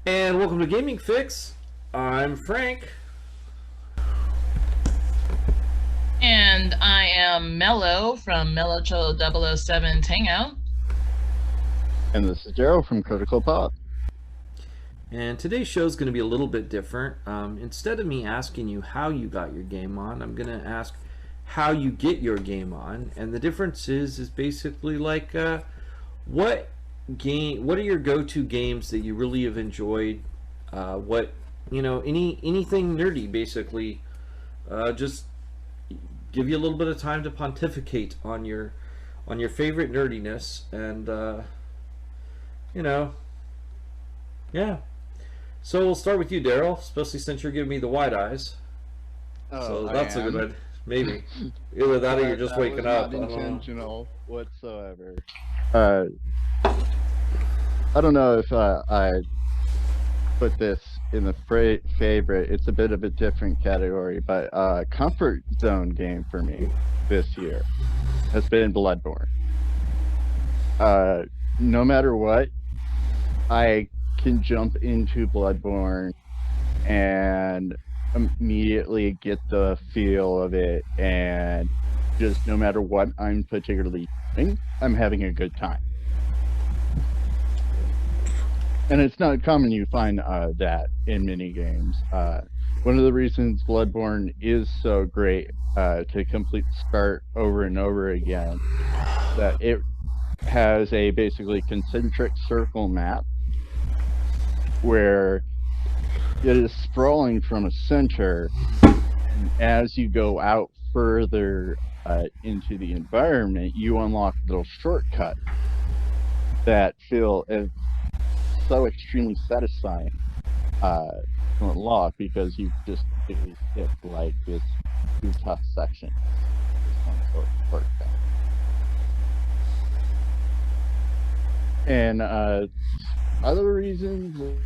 And welcome to Gaming Fix. I'm Frank. And I am Mello from Mello 007 Hangout. And this is Daryl from Critical Pop. And today's show is going to be a little bit different. Instead of me asking you how you got your game on, I'm going to ask how you get your game on. And the difference is basically like what are your go-to games that you really have enjoyed? Anything nerdy basically. Just give you a little bit of time to pontificate on your favorite nerdiness, and yeah. So we'll start with you, Daryl, especially since you're giving me the wide eyes. So that's a good one. Maybe either that or you're just waking up. Not intentional whatsoever. I don't know if I put this in the favorite. It's a bit of a different category, but comfort zone game for me this year has been Bloodborne. No matter what, I can jump into Bloodborne and immediately get the feel of it, and just no matter what I'm particularly doing, I'm having a good time. And it's not common you find that in many games. One of the reasons Bloodborne is so great to complete start over and over again, that it has a basically concentric circle map where it is sprawling from a center, and as you go out further into the environment, you unlock little shortcuts that feel so extremely satisfying to unlock, because you just basically hit like this too tough section. And other reasons,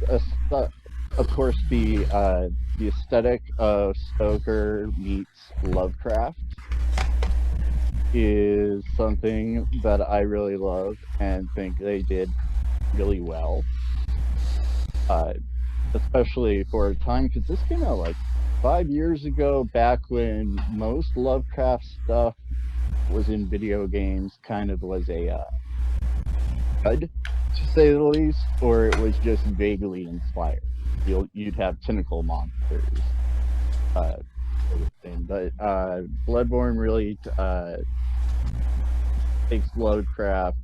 of course, the aesthetic of Stoker meets Lovecraft is something that I really love and think they did really well. Especially for a time, because this came out like 5 years ago, back when most Lovecraft stuff was in video games, kind of was a HUD, to say the least, or it was just vaguely inspired. You'd have tentacle monsters, but Bloodborne really takes Lovecraft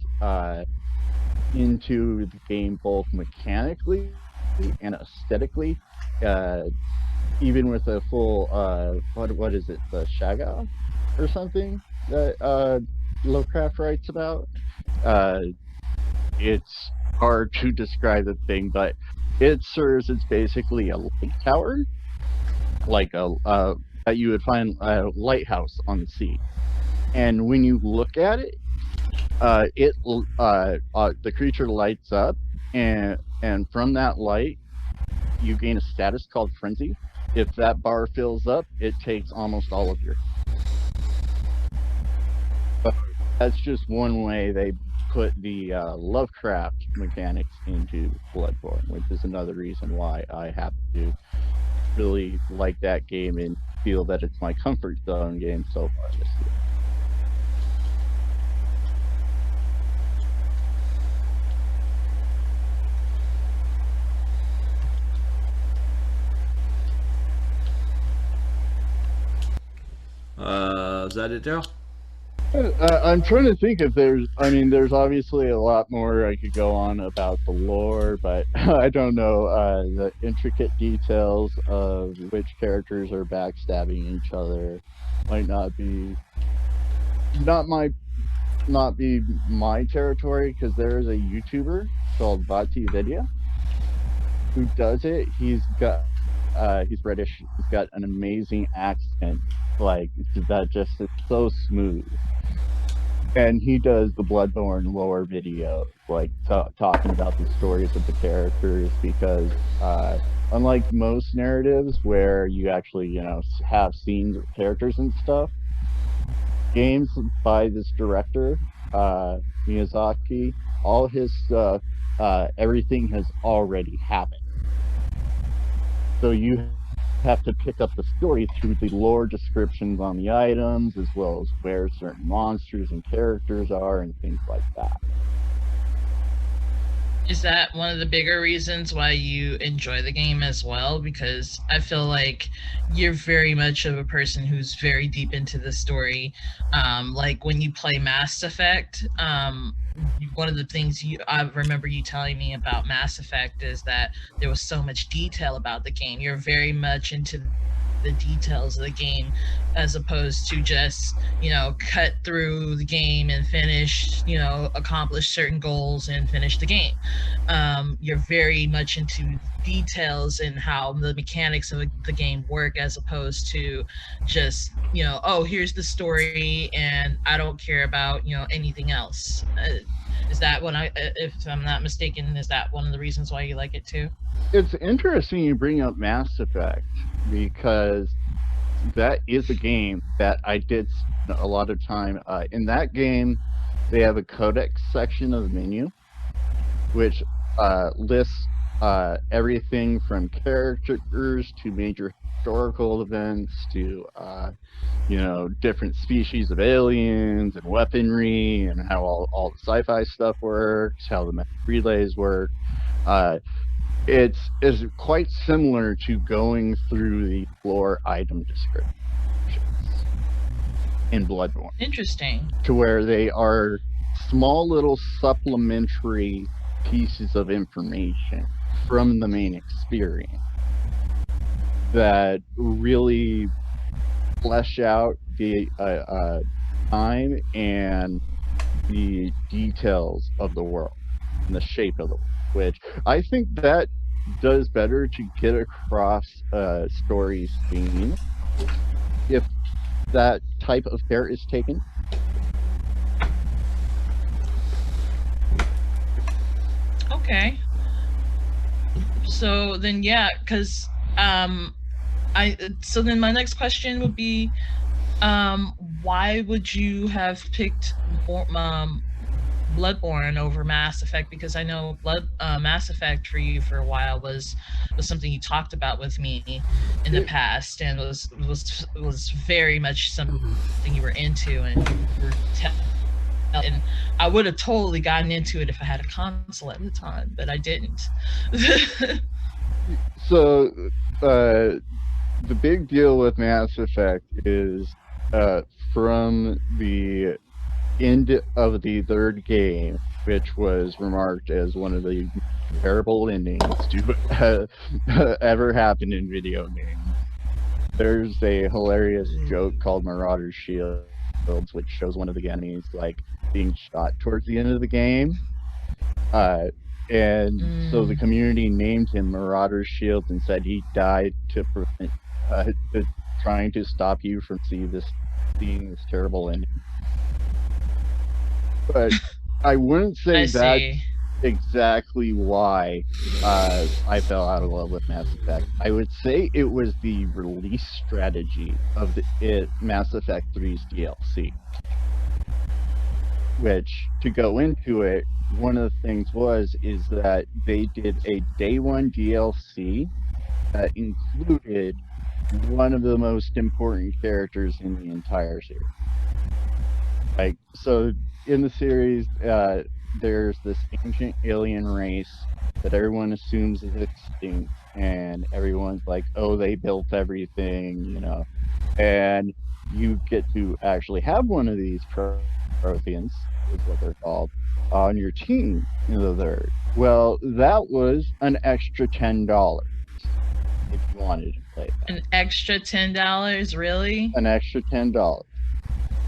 into the game both mechanically and aesthetically, even with a full what is it, the Shaga or something that Lovecraft writes about. It's hard to describe the thing, but it serves as basically a light tower, like a that you would find a lighthouse on the sea. And when you look at it, the creature lights up, and from that light, you gain a status called Frenzy. If that bar fills up, it takes almost all of your. But that's just one way they put the Lovecraft mechanics into Bloodborne, which is another reason why I have to really like that game and feel that it's my comfort zone game so far this year. Is that it, Daryl? I'm trying to think if there's obviously a lot more I could go on about the lore, but I don't know the intricate details of which characters are backstabbing each other. Might not be my territory, because there is a YouTuber called Vati Vidya who does it. He's British. He's got an amazing accent, like that just is so smooth. And he does the Bloodborne lore video, like talking about the stories of the characters, because unlike most narratives where you actually have scenes of characters and stuff, games by this director Miyazaki, all his stuff, everything has already happened. So you have to pick up the story through the lore descriptions on the items, as well as where certain monsters and characters are, and things like that. Is that one of the bigger reasons why you enjoy the game as well? Because I feel like you're very much of a person who's very deep into the story. Like when you play Mass Effect, one of the things I remember you telling me about Mass Effect is that there was so much detail about the game. You're very much into the details of the game as opposed to just cut through the game and finish, accomplish certain goals and finish the game. You're very much into details and how the mechanics of the game work as opposed to just oh, here's the story and I don't care about anything else. Is that what if I'm not mistaken, is that one of the reasons why you like it too? It's interesting you bring up Mass Effect, because that is a game that I did spend a lot of time. In that game, they have a codex section of the menu, which lists everything from characters to major historical events to different species of aliens and weaponry, and how all the sci-fi stuff works, how the relays work. Uh, it's is quite similar to going through the lore item descriptions in Bloodborne, Interesting. to where they are small little supplementary pieces of information from the main experience that really flesh out the time and the details of the world and the shape of the world, which I think that does better to get across story's theme if that type of care is taken. Okay. So then, yeah, because so then my next question would be, why would you have picked Bloodborne over Mass Effect? Because I know Mass Effect for you for a while was something you talked about with me in the past, and was very much something you were into, and you were and I would have totally gotten into it if I had a console at the time, but I didn't. So the big deal with Mass Effect is from the end of the third game, which was remarked as one of the terrible endings to ever happen in video games. There's a hilarious joke called Marauder's Shields, which shows one of the enemies like being shot towards the end of the game. And so the community named him Marauder's Shields and said he died to prevent trying to stop you from seeing this terrible ending. But I wouldn't say that's exactly why I fell out of love with Mass Effect. I would say it was the release strategy of Mass Effect 3's DLC. Which, to go into it, one of the things is that they did a day one DLC that included one of the most important characters in the entire series. Like, so in the series, there's this ancient alien race that everyone assumes is extinct, and everyone's like, oh, they built everything, and you get to actually have one of these Protheans, is what they're called, on your team in the third. Well, that was an extra $10 if you wanted to play that. An extra $10, really? An extra $10.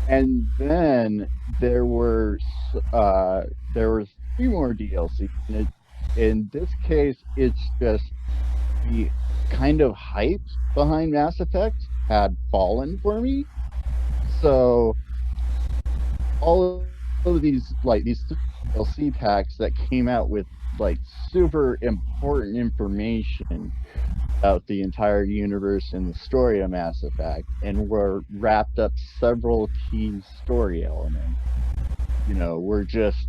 And then there were 3 more DLC. In this case, it's just the kind of hype behind Mass Effect had fallen for me. So all of these DLC packs that came out with super important information about the entire universe and the story of Mass Effect, and were wrapped up several key story elements, were just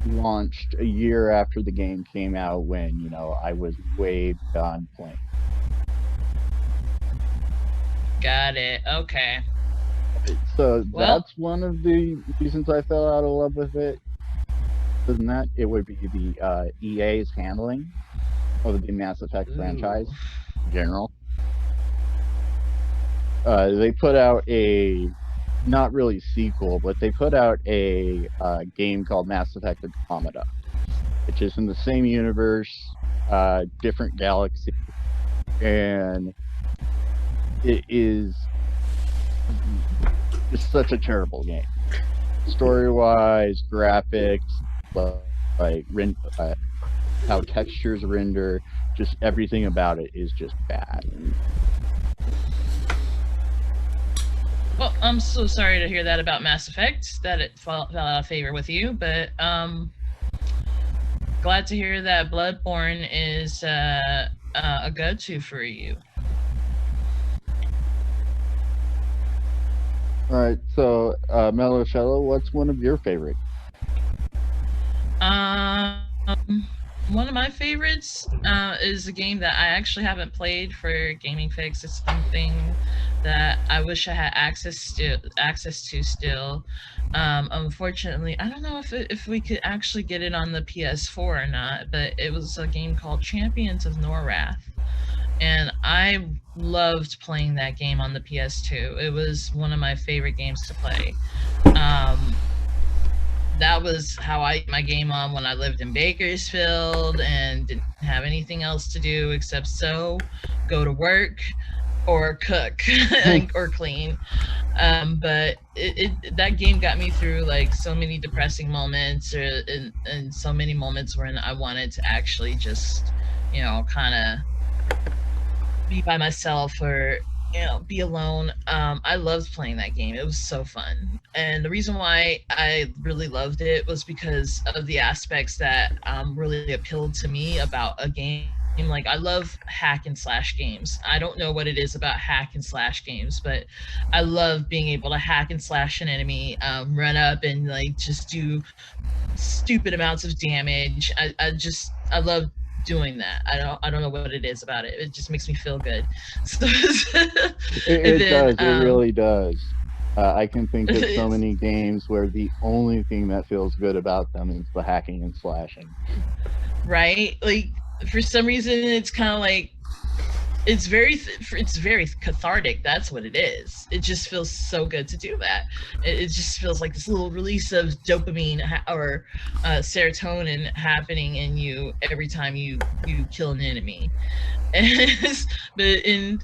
launched a year after the game came out, when I was way beyond playing. Got it. Okay. So Well, that's one of the reasons I fell out of love with it. Other than that, it would be the EA's handling of the Mass Effect ooh. franchise in general. They put out a not really sequel, but they put out a game called Mass Effect Andromeda, which is in the same universe, different galaxy, and it is just such a terrible game. Story wise, graphics, like how textures render, just everything about it is just bad. Well, I'm so sorry to hear that about Mass Effect, that it fell out of favor with you, but glad to hear that Bloodborne is a go-to for you. All right, so Mello, what's one of your favorites? Um, one of my favorites is a game that I actually haven't played for Gaming Fix. It's something that I wish I had access to still. Unfortunately, I don't know if we could actually get it on the PS4 or not, but it was a game called Champions of Norrath. And I loved playing that game on the PS2. It was one of my favorite games to play. That was how I my game on when I lived in Bakersfield and didn't have anything else to do except go to work, or cook or clean. But that game got me through like so many depressing moments, and so many moments when I wanted to actually just, kind of be by myself, or be alone. I loved playing that game. It was so fun, and the reason why I really loved it was because of the aspects that really appealed to me about a game. Like, I love hack and slash games. I don't know what it is about hack and slash games, but I love being able to hack and slash an enemy, run up and like just do stupid amounts of damage. I love doing that. I don't know what it is about it. It just makes me feel good. So, and It then does. It really does. I can think of so many games where the only thing that feels good about them is the hacking and slashing. right, like for some reason it's kind of like it's very cathartic. That's what it is. It just feels so good to do that. It just feels like this little release of dopamine or serotonin happening in you every time you kill an enemy. And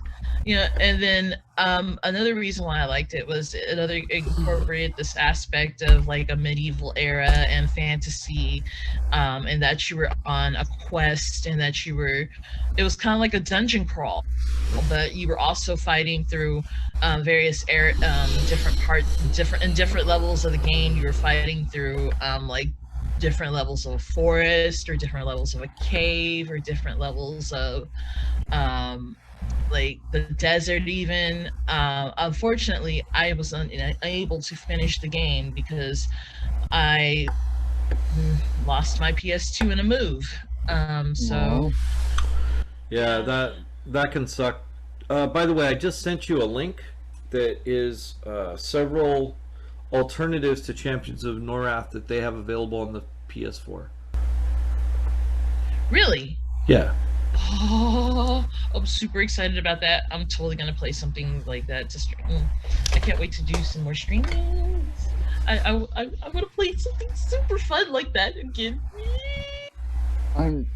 then another reason why I liked it was another incorporated this aspect of like a medieval era and fantasy, and that you were on a quest, and that it was kind of like a dungeon crawl, but you were also fighting through various different levels of the game. You were fighting through like different levels of a forest, or different levels of a cave, or different levels of like the desert even. Unfortunately, I was unable to finish the game because I lost my PS2 in a move. So yeah, that can suck. By the way, I just sent you a link that is several alternatives to Champions of Norrath that they have available on the PS4. really, Yeah. oh, I'm super excited about that. I'm totally gonna play something like that to stream. I can't wait to do some more streamings. I want to play something super fun like that again. I'm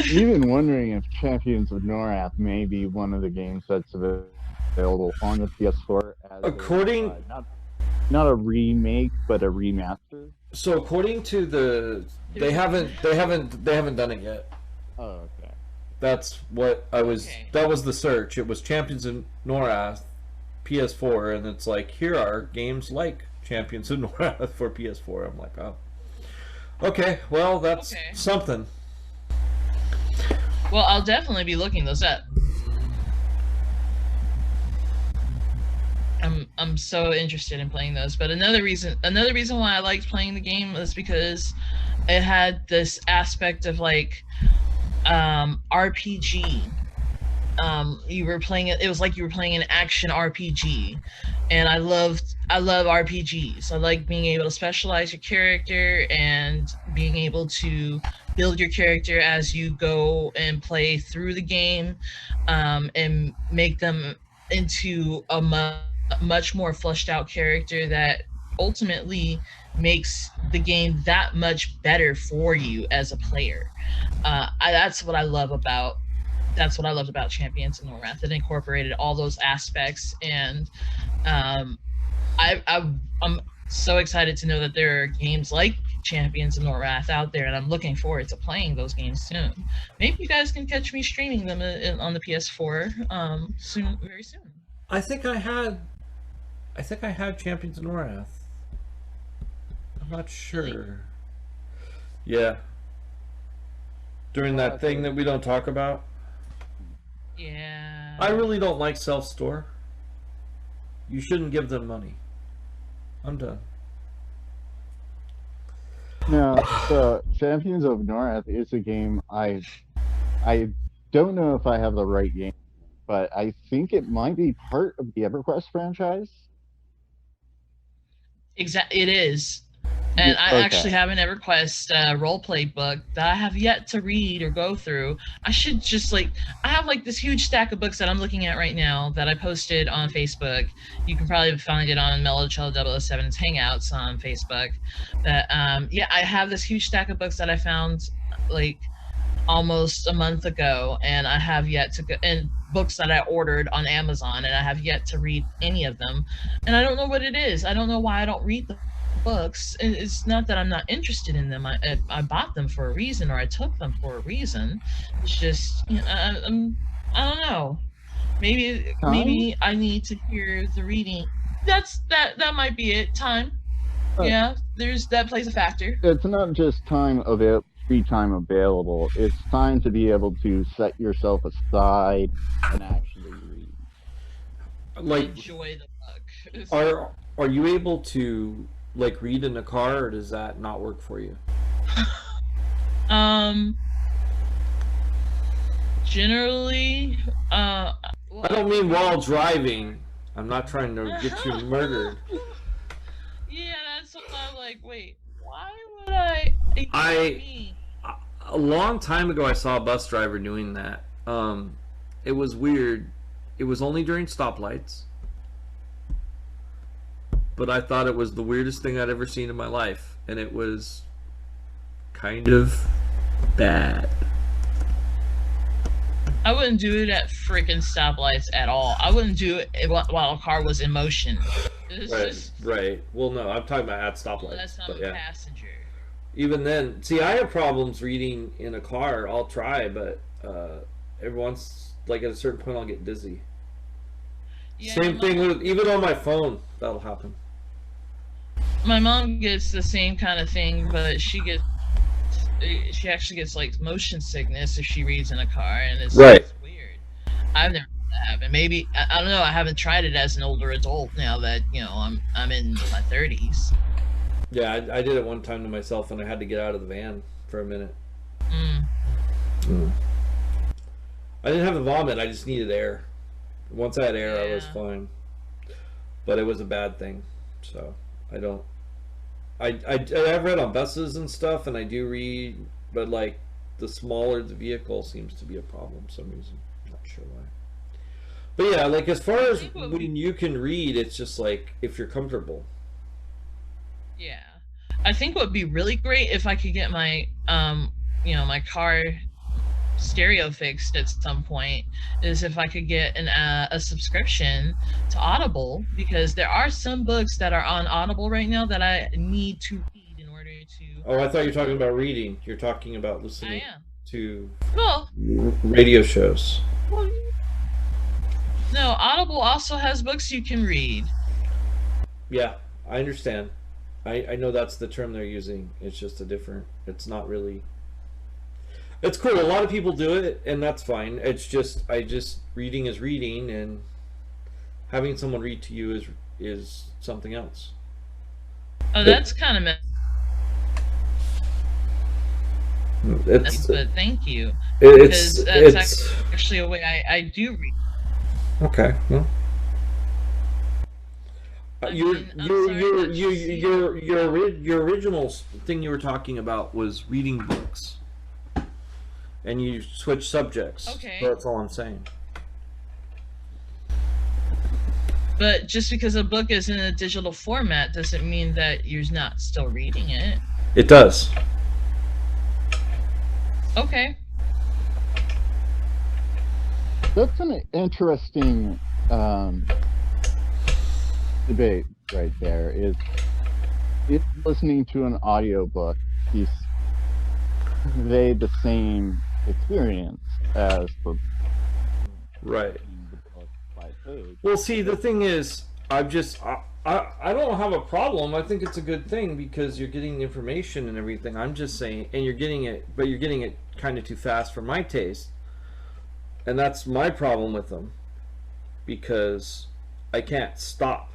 even wondering if Champions of Norrath may be one of the games that's available on the PS4 as According not a remake but a remaster. So according to they haven't done it yet. Oh, okay. That's what I was. Okay. That was the search. It was Champions of Norrath, PS4, and it's like, here are games like Champions of Norrath for PS4. I'm like, oh, okay. Well, that's something. Well, I'll definitely be looking those up. I'm so interested in playing those. But another reason why I liked playing the game was because it had this aspect of like RPG. you were playing it. It was like you were playing an action RPG, and I love RPGs. I like being able to specialize your character and being able to build your character as you go and play through the game, and make them into a much more fleshed out character that ultimately makes the game that much better for you as a player. That's what I love about that's what I loved about Champions of Norrath. It incorporated all those aspects, and um, I'm so excited to know that there are games like Champions of Norrath out there, and I'm looking forward to playing those games soon. Maybe you guys can catch me streaming them on the PS4 soon, very soon. I think I had Champions of Norath. I'm not sure. Yeah. During that thing that we don't talk about. Yeah. I really don't like self-store. You shouldn't give them money. I'm done. No, so Champions of Norrath is a game I don't know if I have the right game, but I think it might be part of the EverQuest franchise. It is. And I actually have an EverQuest roleplay book that I have yet to read or go through. I should just I have this huge stack of books that I'm looking at right now that I posted on Facebook. You can probably find it on Mello 007's Hangouts on Facebook. That yeah, I have this huge stack of books that I found almost a month ago, and I have yet to go, and books that I ordered on Amazon, and I have yet to read any of them. And I don't know what it is. I don't know why I don't read them books. It's not that I'm not interested in them. I bought them for a reason, or I took them for a reason. It's just I don't know. Maybe I need to hear the reading. That might be it. Time. Yeah, that plays a factor. It's not just free time available. It's time to be able to set yourself aside and actually read. Enjoy the book. Are you able to read in a car, or does that not work for you? Generally, I don't mean while driving. I'm not trying to get you murdered. Yeah, that's what I'm like. Wait, why would I? A long time ago, I saw a bus driver doing that. It was weird. It was only during stoplights. But I thought it was the weirdest thing I'd ever seen in my life, and it was kind of bad. I wouldn't do it at freaking stoplights at all. I wouldn't do it while a car was in motion. Right. Well, no, I'm talking about at stoplights. Unless I'm a passenger. Even then, see, I have problems reading in a car. I'll try, but every once, at a certain point, I'll get dizzy. Yeah, same thing with even on my phone. That'll happen. My mom gets the same kind of thing, but she actually gets motion sickness if she reads in a car, and it's weird. I've never had that happen. Maybe I don't know. I haven't tried it as an older adult now that I'm in my 30s. Yeah, I did it one time to myself, and I had to get out of the van for a minute. I didn't have a vomit. I just needed air. Once I had air, I was fine. But it was a bad thing, so I don't. I've read on buses and stuff, and I do read, but the smaller the vehicle seems to be a problem for some reason. I'm not sure why. But yeah, as far as when you can read, it's just if you're comfortable. Yeah, I think what would be really great if I could get my my car stereo fixed at some point is if I could get a subscription to Audible, because there are some books that are on Audible right now that I need to read in order to. Oh, I thought you were talking about reading. You're talking about listening to well, radio shows. Well, no, Audible also has books you can read. Yeah, I understand. I know that's the term they're using. It's just it's not really. It's cool. A lot of people do it, and that's fine. It's just reading is reading, and having someone read to you is something else. Oh, that's kind of. But thank you. It's actually a way I do read. Okay. Well, I mean, I'm sorry that you see that. your original thing you were talking about was reading books, and you switch subjects. So Okay. that's all I'm saying. But just because a book is in a digital format doesn't mean that you're not still reading it. It does. Okay. That's an interesting debate right there. Is listening to an audiobook is convey the same experience as the Right. reading the book by page? Well, see, the thing is, I don't have a problem. I think it's a good thing because you're getting the information and everything. I'm just saying, and you're getting it, but you're getting it kind of too fast for my taste, and that's my problem with them because I can't stop.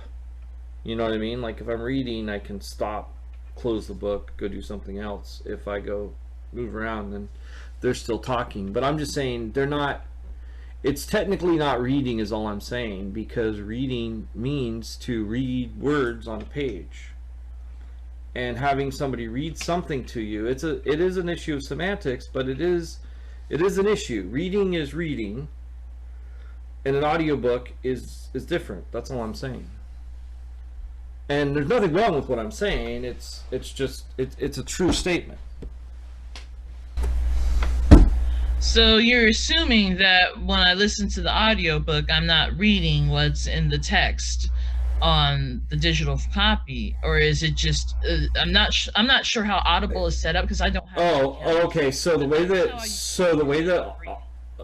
You know what I mean? Like if I'm reading, I can stop, close the book, go do something else. If I go move around, then they're still talking. But I'm just saying they're not. It's technically not reading, is all I'm saying, because reading means to read words on a page. And having somebody read something to you, it is an issue of semantics, but it is an issue. Reading is reading, and an audiobook is different. That's all I'm saying. And there's nothing wrong with what I'm saying. It's a true statement. So you're assuming that when I listen to the audiobook, I'm not reading what's in the text on the digital copy, or is it just I'm not sure how Audible is set up because I don't have an account. Okay. So the way that read.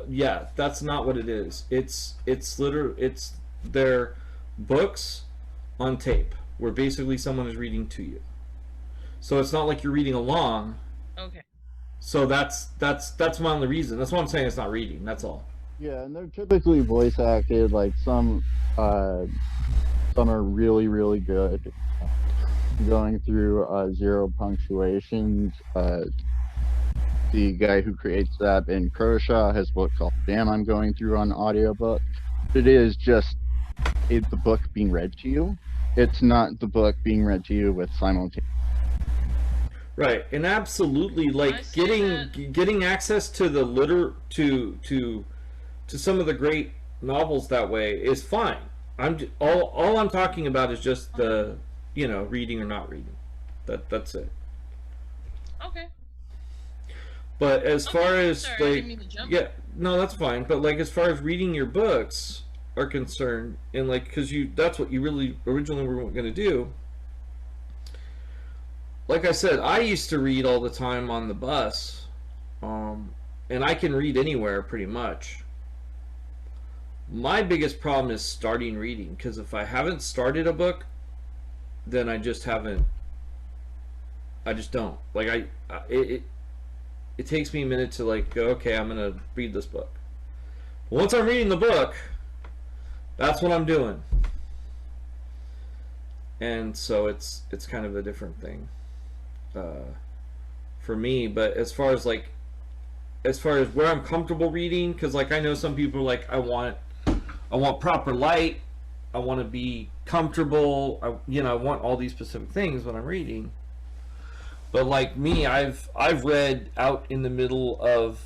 yeah, that's not what it is. It's literally it's their books on tape where basically someone is reading to you. So it's not like you're reading along. Okay. So that's my only reason. That's why I'm saying it's not reading. That's all. Yeah, and they're typically voice acted. Like some are really really good. Going through zero punctuations. The guy who creates that in Croshaw has a book called Damn I'm Going Through on audiobook. It is just the book being read to you. It's not the book being read to you with simultaneous. Right, and absolutely, like getting access to the to some of the great novels that way is fine. All I'm talking about is just the reading or not reading. That's it. Okay. But as far as sorry, I didn't mean to jump. yeah, no, that's fine. But like as far as reading your books are concerned, and like because that's what you really originally were going to do. Like I said, I used to read all the time on the bus, and I can read anywhere pretty much. My biggest problem is starting reading because if I haven't started a book, then I just haven't. I just don't like it takes me a minute to like go, okay, I'm gonna read this book. But once I'm reading the book, that's what I'm doing, and so it's kind of a different thing. For me, but as far as where I'm comfortable reading, because like I know some people are like I want proper light, I want to be comfortable, I want all these specific things when I'm reading. But like me, I've read out in the middle of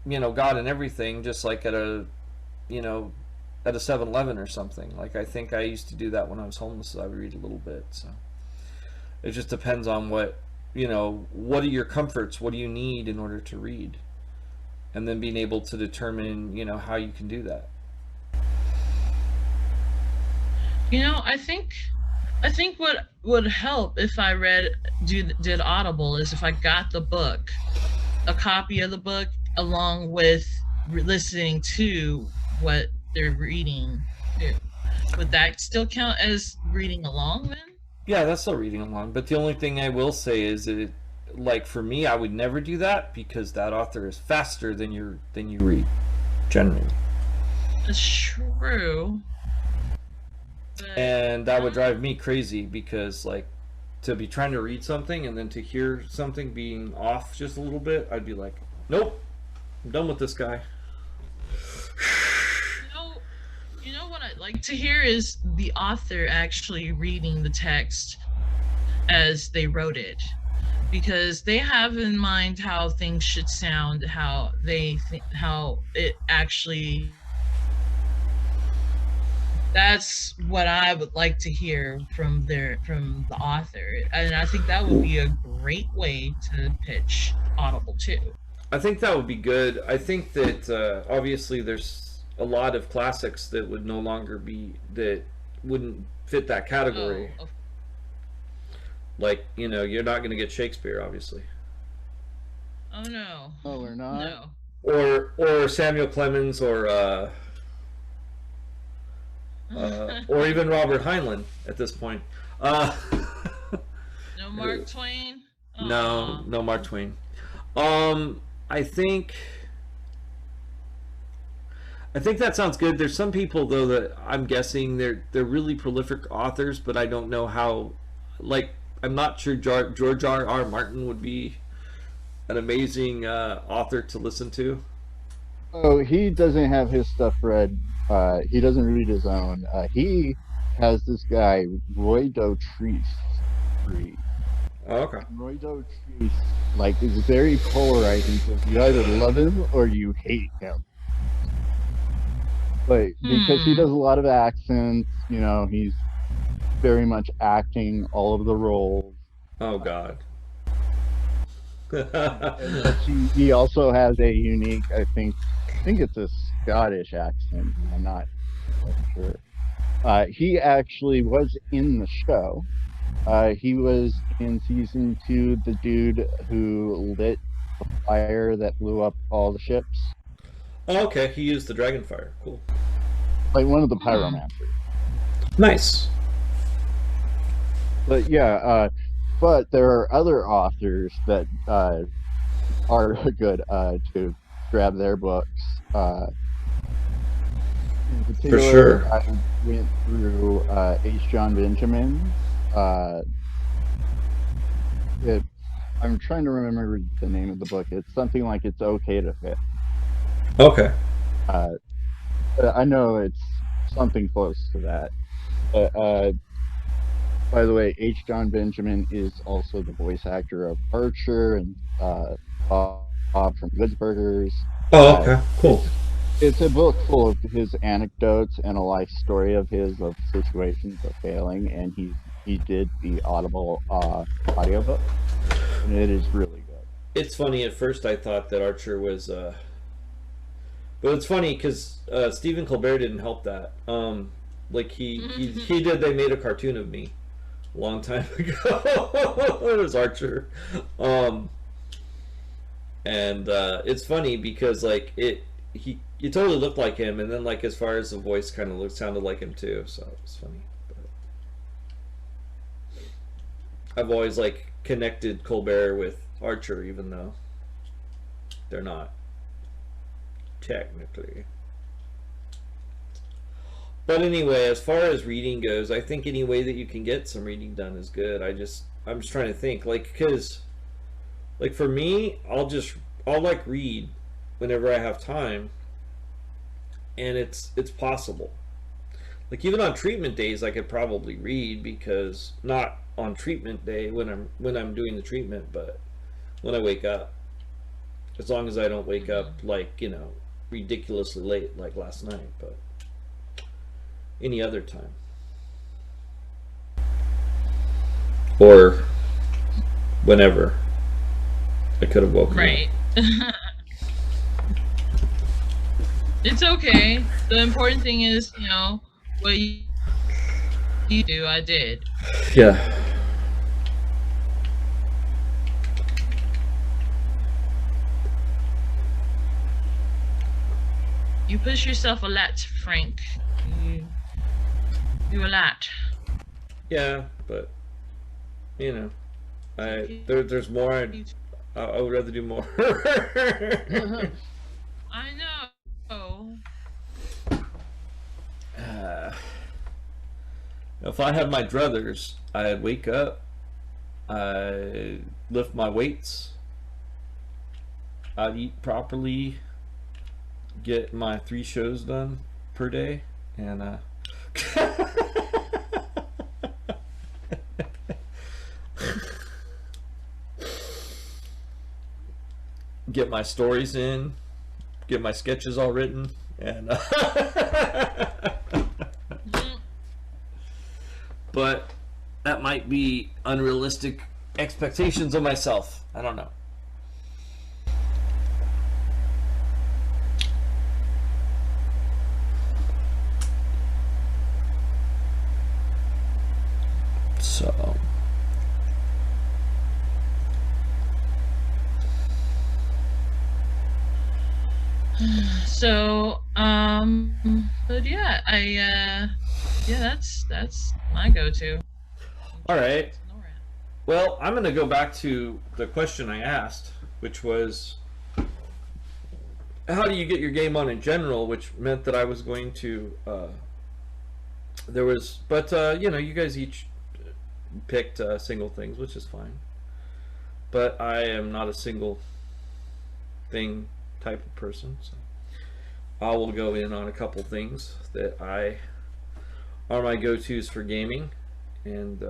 God and everything, just like at a 7-Eleven or something. Like I think I used to do that when I was homeless, so I would read a little bit. So it just depends on what are your comforts, what do you need in order to read, and then being able to determine how you can do that. I think what would help if I did Audible is if I got the book, a copy of the book, along with listening to what they're reading. Would that still count as reading along then? Yeah, that's still reading along. But the only thing I will say is that, like for me, I would never do that because that author is faster than you read, generally. That's true. And that would drive me crazy because, like, to be trying to read something and then to hear something being off just a little bit, I'd be like, nope, I'm done with this guy. You know, you know what I'd like to hear is the author actually reading the text as they wrote it, because they have in mind how things should sound, how they how it actually. That's what I would like to hear from the author, and I think that would be a great way to pitch Audible too. I think that would be good. I think that obviously there's a lot of classics that would no longer be that wouldn't fit that category. Oh, Like, you know, you're not going to get Shakespeare, obviously, oh no, No, we're not. no, or Samuel Clemens, or even Robert Heinlein at this point. Uh, no Mark Twain. no, Aw. no Mark Twain. Um, I think I think that sounds good. There's some people though that I'm guessing they're really prolific authors, but I don't know how. Like, I'm not sure George R. Martin would be an amazing author to listen to. Oh, he doesn't have his stuff read. He doesn't read his own. He has this guy, Roy Dotrice, read. Oh, okay. Roy Dotrice, like, is very polarizing. So you either love him or you hate him. But because he does a lot of accents, you know, he's very much acting all of the roles. Oh God. But he also has a unique, I think it's a Scottish accent. I'm not sure. He actually was in the show. He was in season 2, the dude who lit the fire that blew up all the ships. Oh, okay, he used the Dragonfire. Cool. Like one of the pyromancers. Nice. But yeah, but there are other authors that are good to grab their books. In particular, sure. I went through H. John Benjamin. I'm trying to remember the name of the book. It's something like It's Okay to Fit. Okay. I know it's something close to that. But by the way, H. John Benjamin is also the voice actor of Archer and Bob from Good Burgers. Oh, okay. Cool. It's a book full of his anecdotes and a life story of his of situations of failing, and he did the Audible audiobook, and it is really good. It's funny. At first, I thought that Archer was, but it's funny because Stephen Colbert didn't help that. Like he did. They made a cartoon of me a long time ago. It was Archer, and it's funny because like you totally looked like him, and then like as far as the voice kind of sounded like him too. So it was funny. But I've always like connected Colbert with Archer, even though they're not technically. But anyway, as far as reading goes, I think any way that you can get some reading done is good. I'm just trying to think, like, because, like, for me, I'll like read whenever I have time, and it's possible. Like even on treatment days, I could probably read, because not on treatment day when I'm doing the treatment, but when I wake up, as long as I don't wake up like, you know, ridiculously late like last night, but any other time. Or whenever I could have woken Right. It's okay. The important thing is, you know, what you do, I did. up. Yeah. You push yourself a lot, Frank. You do a lot. Yeah, but you know, there's more. I would rather do more. I know. If I had my druthers, I'd wake up, I'd lift my weights, I'd eat properly, get my 3 shows done per day, and get my stories in, get my sketches all written, and but that might be unrealistic expectations of myself. I don't know. So but yeah, that's my go-to. all right. Well, I'm going to go back to the question I asked, which was, how do you get your game on in general? Which meant that I was going to, you know, you guys each picked single things, which is fine. But I am not a single thing type of person, so I will go in on a couple things that are my go-tos for gaming. And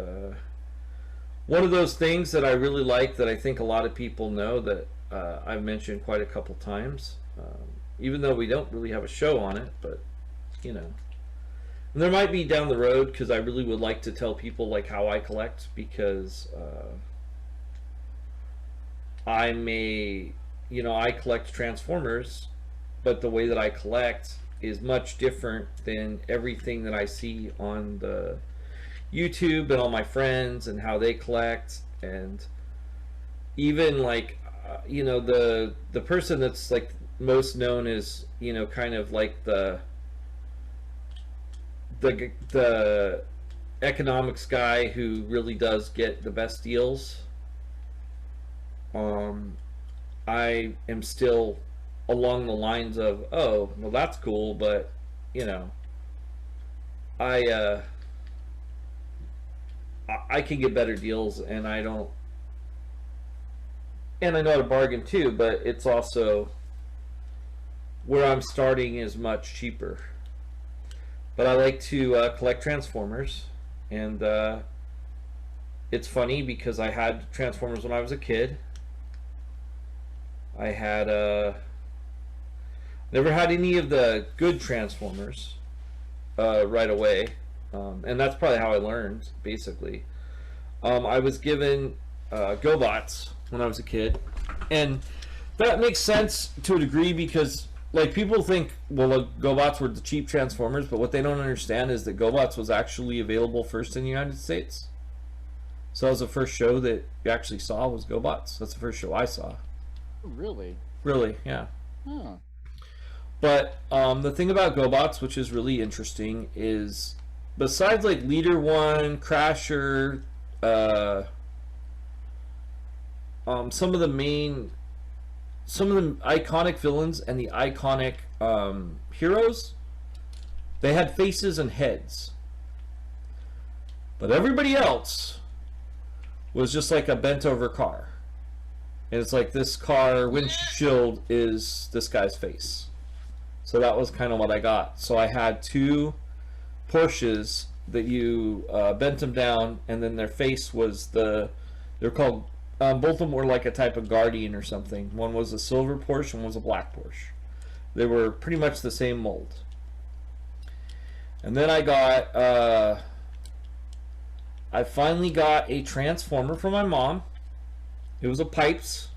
one of those things that I really like, that I think a lot of people know, that I've mentioned quite a couple times, even though we don't really have a show on it, but you know, and there might be down the road, because I really would like to tell people like how I collect, because I collect Transformers, but the way that I collect is much different than everything that I see on the YouTube and all my friends and how they collect. And even like you know, the person that's like most known is, you know, kind of like the economics guy who really does get the best deals. I am still along the lines of, oh, well, that's cool, but you know, I can get better deals, and I know how to bargain too, but it's also where I'm starting is much cheaper. But I like to collect Transformers, and it's funny because I had Transformers when I was a kid. I had never had any of the good Transformers right away, and that's probably how I learned, basically. I was given GoBots when I was a kid, and that makes sense to a degree, because like people think, well, GoBots were the cheap Transformers, but what they don't understand is that GoBots was actually available first in the United States. So that was the first show that you actually saw, was GoBots. That's the first show I saw. Really? Really, yeah. Huh. But the thing about GoBots, which is really interesting, is besides like Leader One, Crasher, some of the iconic villains and the iconic heroes, they had faces and heads. But everybody else was just like a bent over car. And it's like, this car windshield is this guy's face. So that was kind of what I got. So I had 2 Porsches that you bent them down, and then their face was they're called, both of them were like a type of Guardian or something. One was a silver Porsche, one was a black Porsche. They were pretty much the same mold. And then I finally got a Transformer from my mom. It was a Pipes.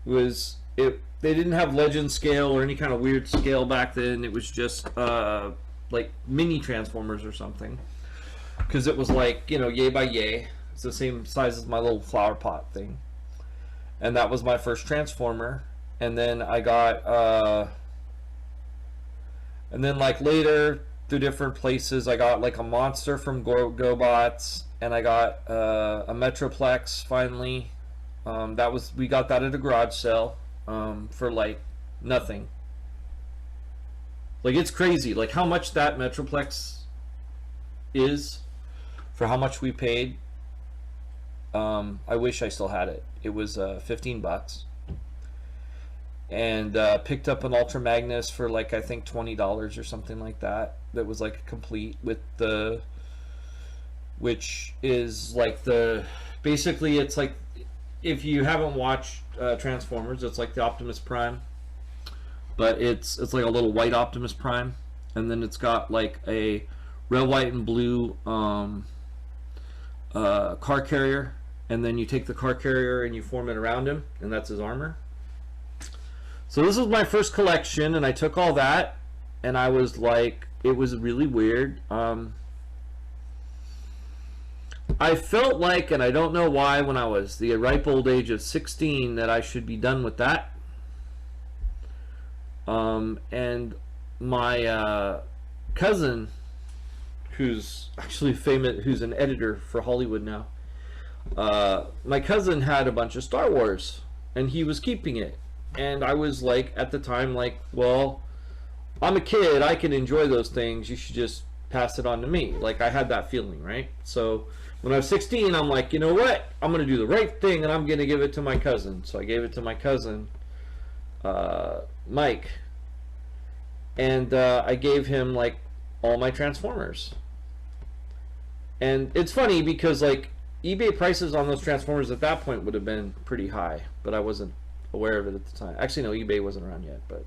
They didn't have Legend scale or any kind of weird scale back then. It was just like mini Transformers or something, because it was like, you know, yay by yay. It's the same size as my little flower pot thing. And that was my first Transformer. And then I got and then like later through different places, I got like a monster from GoBots, and I got a Metroplex finally. We got that at a garage sale for like nothing. Like, it's crazy like how much that Metroplex is for how much we paid. I wish I still had it. It was $15, and picked up an Ultra Magnus for like I think $20 or something like that. That was like complete with the, which is like the, basically it's like, if you haven't watched Transformers, it's like the Optimus Prime, but it's like a little white Optimus Prime, and then it's got like a red, white, and blue car carrier, and then you take the car carrier and you form it around him, and that's his armor. So this was my first collection, and I took all that, and I was like, it was really weird. I felt like, and I don't know why, when I was the ripe old age of 16, that I should be done with that. And my cousin, who's actually famous, who's an editor for Hollywood now, my cousin had a bunch of Star Wars, and he was keeping it. And I was like, at the time, like, well, I'm a kid, I can enjoy those things, you should just pass it on to me. Like, I had that feeling, right? So when I was 16, I'm like, you know what, I'm gonna do the right thing, and I'm gonna give it to my cousin. So I gave it to my cousin, Mike, and I gave him like all my Transformers. And it's funny because like eBay prices on those Transformers at that point would have been pretty high, but I wasn't aware of it at the time. Actually, no, eBay wasn't around yet, but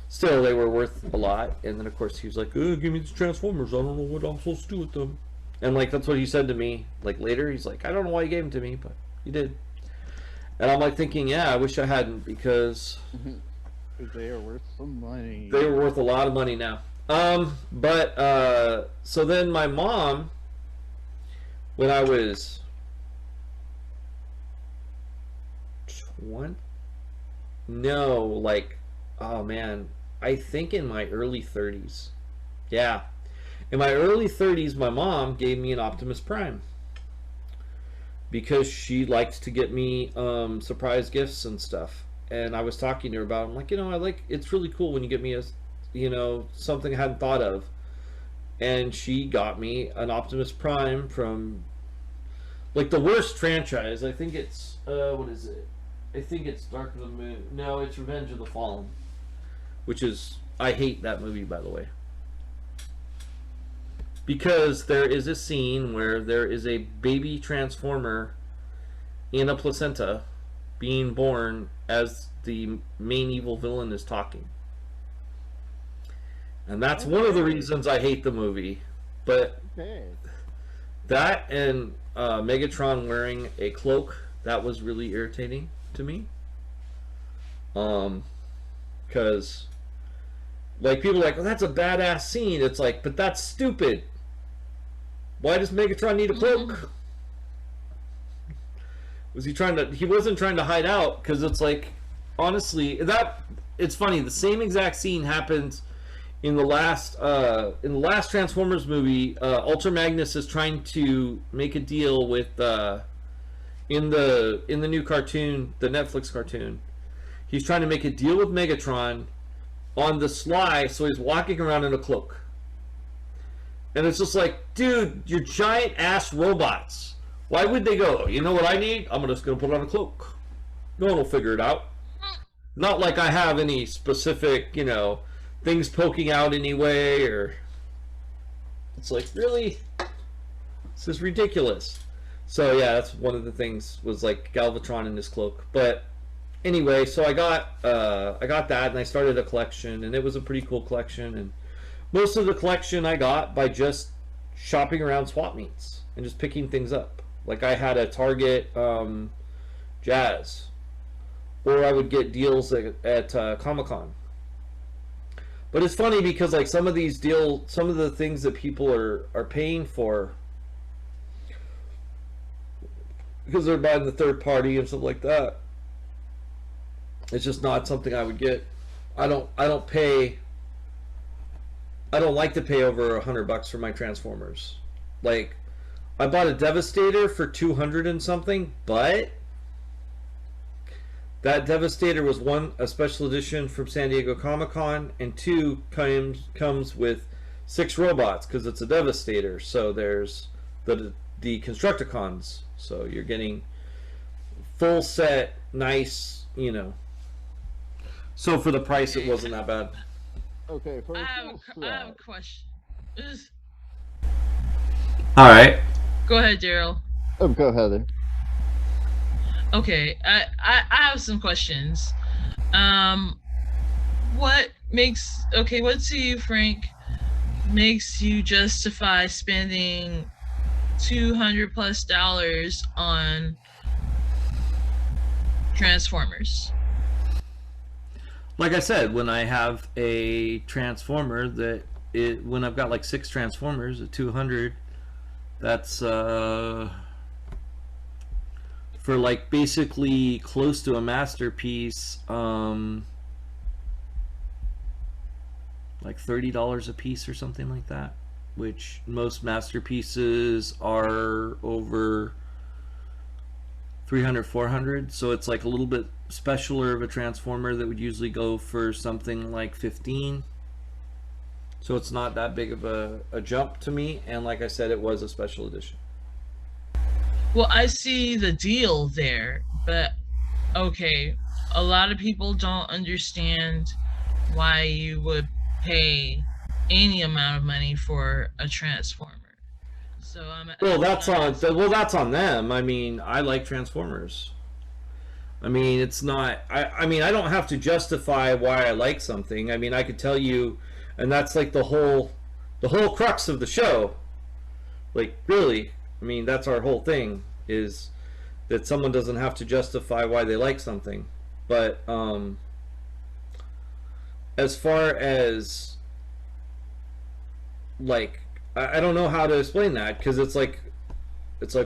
still, they were worth a lot. And then, of course, he was like, "Oh, give me these Transformers. I don't know what I'm supposed to do with them." And like, that's what he said to me. Like later, he's like, "I don't know why you gave them to me, but you did." And I'm like thinking, yeah, I wish I hadn't, because they are worth some money. they were worth a lot of money now. So then my mom, when I was 20, no, like, oh man, I think in my early 30s. Yeah. In my early 30s, my mom gave me an Optimus Prime, because she liked to get me surprise gifts and stuff. And I was talking to her about it. I'm like, it's really cool when you get me a, something I hadn't thought of. And she got me an Optimus Prime from like the worst franchise. I think it's what is it? I think it's Dark of the Moon. No, it's Revenge of the Fallen, which is, I hate that movie, by the way, because there is a scene where there is a baby Transformer in a placenta being born as the main evil villain is talking. And that's one of the reasons I hate the movie. But that and Megatron wearing a cloak, that was really irritating to me. Because like, people are like, "Oh, that's a badass scene." It's like, but that's stupid. Why does Megatron need a cloak? Was he trying to, he wasn't trying to hide out, because it's like, honestly, it's funny, the same exact scene happens in the last Transformers movie. Ultra Magnus is trying to make a deal with in the new cartoon, the Netflix cartoon. He's trying to make a deal with Megatron on the sly, so he's walking around in a cloak. And it's just like, dude, you're giant ass robots. Why would they go, "You know what I need? I'm just going to put on a cloak. No one will figure it out." Not like I have any specific, things poking out anyway, or... It's like, really? This is ridiculous. So yeah, that's one of the things, was like Galvatron in his cloak. But anyway, so I got that, and I started a collection, and it was a pretty cool collection. And most of the collection I got by just shopping around swap meets and just picking things up. Like, I had a Target Jazz, or I would get deals at Comic-Con. But it's funny because like some of these some of the things that people are paying for, because they're buying the third party and stuff like that, it's just not something I would get. I don't like to pay over $100 for my Transformers. Like, I bought a Devastator for 200 and something, but that Devastator was, one, a special edition from San Diego Comic-Con, and two, comes with 6 robots, because it's a Devastator. So there's the Constructicons, so you're getting full set, nice, So for the price, it wasn't that bad. Okay, for I a have full I have a set. question. All right. Go ahead, Daryl. Oh, go Heather. Okay, I have some questions. Um, what to you, Frank, makes you justify spending $200+ on Transformers? Like I said, when I have a transformer when I've got like 6 transformers at 200, that's for like basically close to a masterpiece, like $30 a piece or something like that. Which most masterpieces are over 300, 400. So it's like a little bit specialer of a transformer that would usually go for something like 15. So it's not that big of a jump to me. And like I said, it was a special edition. Well, I see the deal there, but okay, a lot of people don't understand why you would pay any amount of money for a transformer. So Well, that's what I'm asking. that's on them. I mean, I like Transformers. I mean, it's not. I mean, I don't have to justify why I like something. I mean, I could tell you, and that's like the whole crux of the show. Like, really, I mean, that's our whole thing is that someone doesn't have to justify why they like something. But as far as like, I don't know how to explain that because it's like,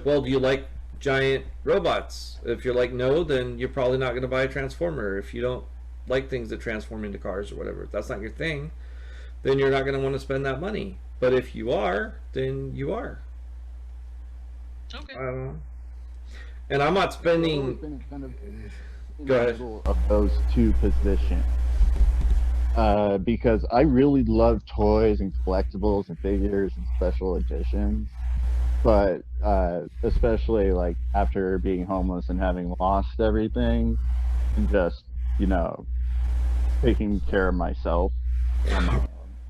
well, do you like giant robots? If you're like, no, then you're probably not going to buy a transformer. If you don't like things that transform into cars or whatever, if that's not your thing, then you're not going to want to spend that money. But if you are, then you are. Okay. And I'm not I've always spending. been kind of in Go the ahead. middle of those two positions. Because I really love toys and collectibles and figures and special editions. But especially like after being homeless and having lost everything and just, you know, taking care of myself on my own.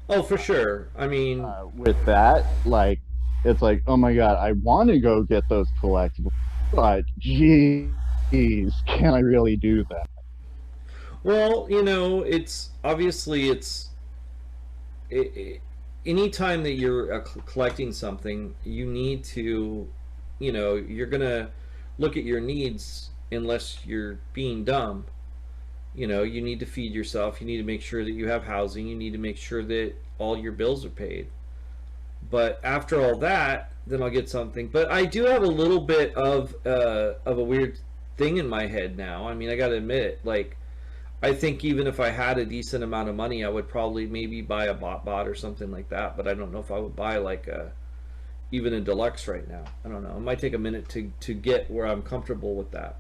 Oh, for sure. I mean, With that, like, it's like, oh my God, I want to go get those collectibles, but geez, can I really do that? well, it's obviously it, anytime that you're collecting something, you need to, you're gonna look at your needs unless you're being dumb. You need to feed yourself. You need to make sure that you have housing. You need to make sure that all your bills are paid. But after all that, then I'll get something. But I do have a little bit of a weird thing in my head now. I mean, I got to admit it. Like, I think even if I had a decent amount of money, I would probably maybe buy a bot or something like that. But I don't know if I would buy like even a deluxe right now. I don't know. It might take a minute to get where I'm comfortable with that.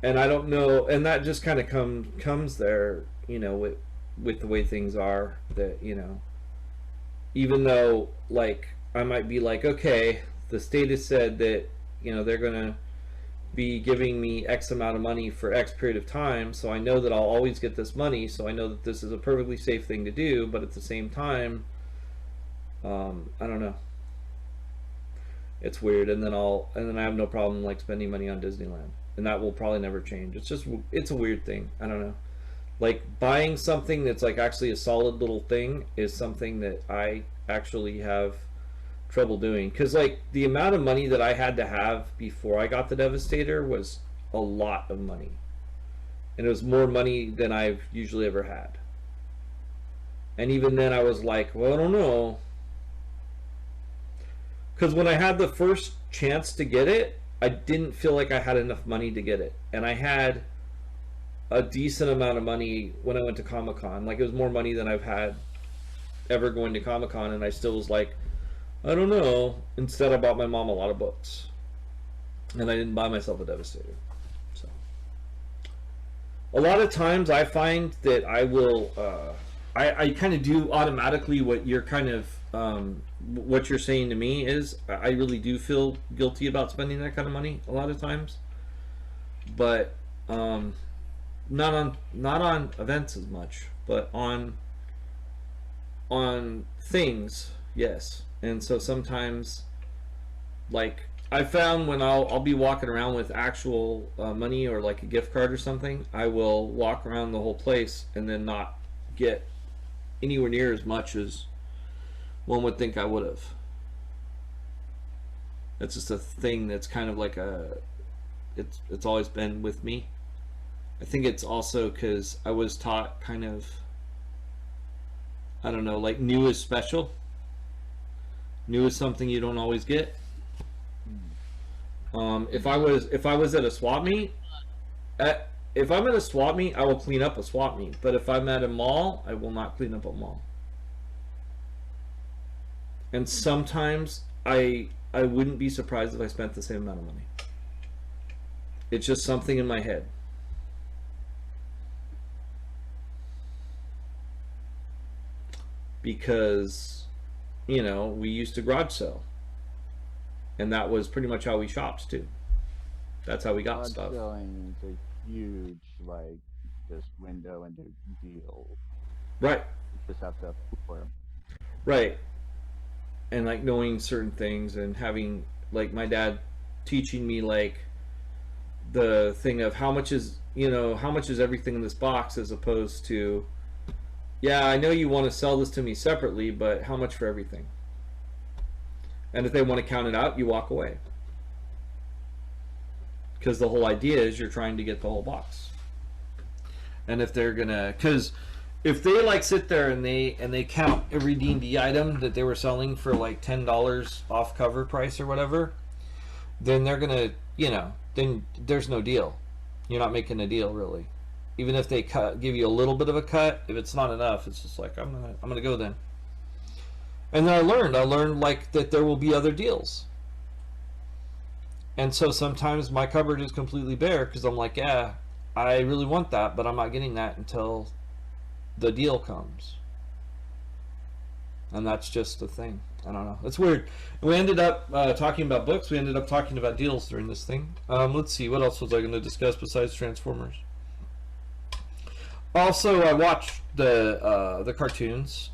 And I don't know. And that just kind of comes there, with the way things are. That even though like I might be like, okay, the state has said that they're gonna be giving me X amount of money for X period of time, so I know that I'll always get this money, so I know that this is a perfectly safe thing to do, but at the same time, I don't know. It's weird, and then I have no problem like spending money on Disneyland, and that will probably never change. It's a weird thing. I don't know. Like buying something that's like actually a solid little thing is something that I actually have trouble doing because like the amount of money that I had to have before I got the Devastator was a lot of money, and it was more money than I've usually ever had. And even then, I was like, well, I don't know, because when I had the first chance to get it, I didn't feel like I had enough money to get it, and I had a decent amount of money when I went to Comic Con. Like it was more money than I've had ever going to Comic Con, and I still was like, I don't know. Instead, I bought my mom a lot of books, and I didn't buy myself a Devastator. So, a lot of times, I find that I will, I kind of do automatically what you're kind of, what you're saying to me is, I really do feel guilty about spending that kind of money a lot of times, but not on events as much, but on things, yes. And so sometimes, like, I found when I'll be walking around with actual money or like a gift card or something, I will walk around the whole place and then not get anywhere near as much as one would think I would have. That's just a thing that's kind of like it's always been with me. I think it's also because I was taught kind of, I don't know, like new is special. New is something you don't always get. If I was at a swap meet, if I'm at a swap meet, I will clean up a swap meet. But if I'm at a mall, I will not clean up a mall. And sometimes I wouldn't be surprised if I spent the same amount of money. It's just something in my head. Because, you know, we used to garage sell. And that was pretty much how we shopped too. That's how we got stuff. Selling is a huge, like, just window into deal. Right. You just have to look for them. Right. And like knowing certain things and having like my dad teaching me like the thing of how much is everything in this box, as opposed to, yeah, I know you want to sell this to me separately, but how much for everything? And if they want to count it out, you walk away. Because the whole idea is you're trying to get the whole box. And if they're gonna, because if they like sit there and they count every D&D item that they were selling for like $10 off cover price or whatever, then they're gonna, then there's no deal. You're not making a deal really. Even if they give you a little bit of a cut, if it's not enough, it's just like I'm gonna go then. And then I learned like that there will be other deals. And so sometimes my cupboard is completely bare because I'm like, yeah, I really want that, but I'm not getting that until the deal comes. And that's just the thing. I don't know. It's weird. We ended up talking about books. We ended up talking about deals during this thing. Let's see. What else was I going to discuss besides Transformers? Also, I watched the cartoons.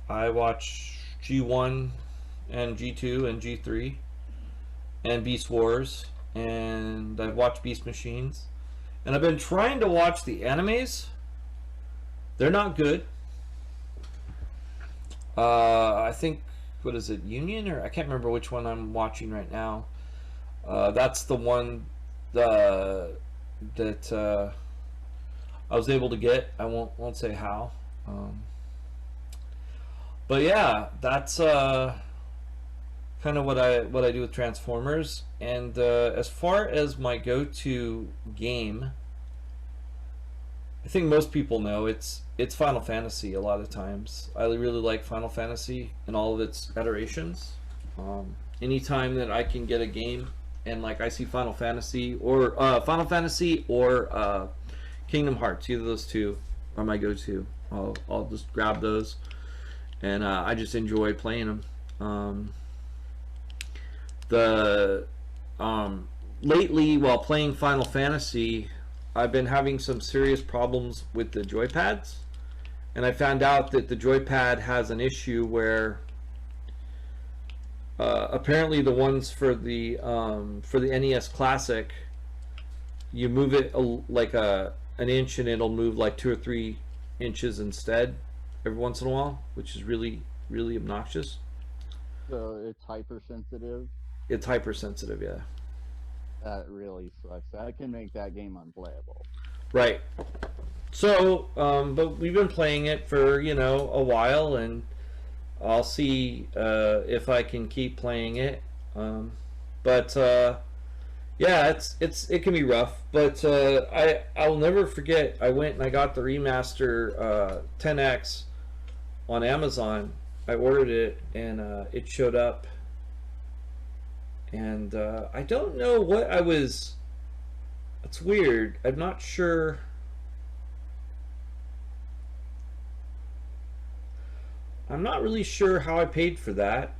I watch G1 and G2 and G3 and Beast Wars, and I've watched Beast Machines, and I've been trying to watch the animes. They're not good. I think, what is it, Union, or I can't remember which one I'm watching right now. That's the one that I was able to get. I won't say how. But yeah, that's kind of what I do with Transformers. And as far as my go-to game, I think most people know it's Final Fantasy a lot of times. I really like Final Fantasy and all of its iterations. Anytime that I can get a game and like I see Final Fantasy or Kingdom Hearts, either of those two are my go-to. I'll just grab those, and I just enjoy playing them. Lately, while playing Final Fantasy, I've been having some serious problems with the joypads, and I found out that the joypad has an issue where apparently the ones for the NES Classic, you move it like an inch and it'll move like 2 or 3 inches instead every once in a while, which is really, really obnoxious. So it's hypersensitive. It's hypersensitive, yeah. That really sucks. That can make that game unplayable. Right. So, but we've been playing it for, a while, and I'll see if I can keep playing it. Yeah, it can be rough, but I'll never forget. I went and I got the remaster 10X on Amazon. I ordered it, and it showed up. And I don't know what I was. It's weird. I'm not sure. I'm not really sure how I paid for that.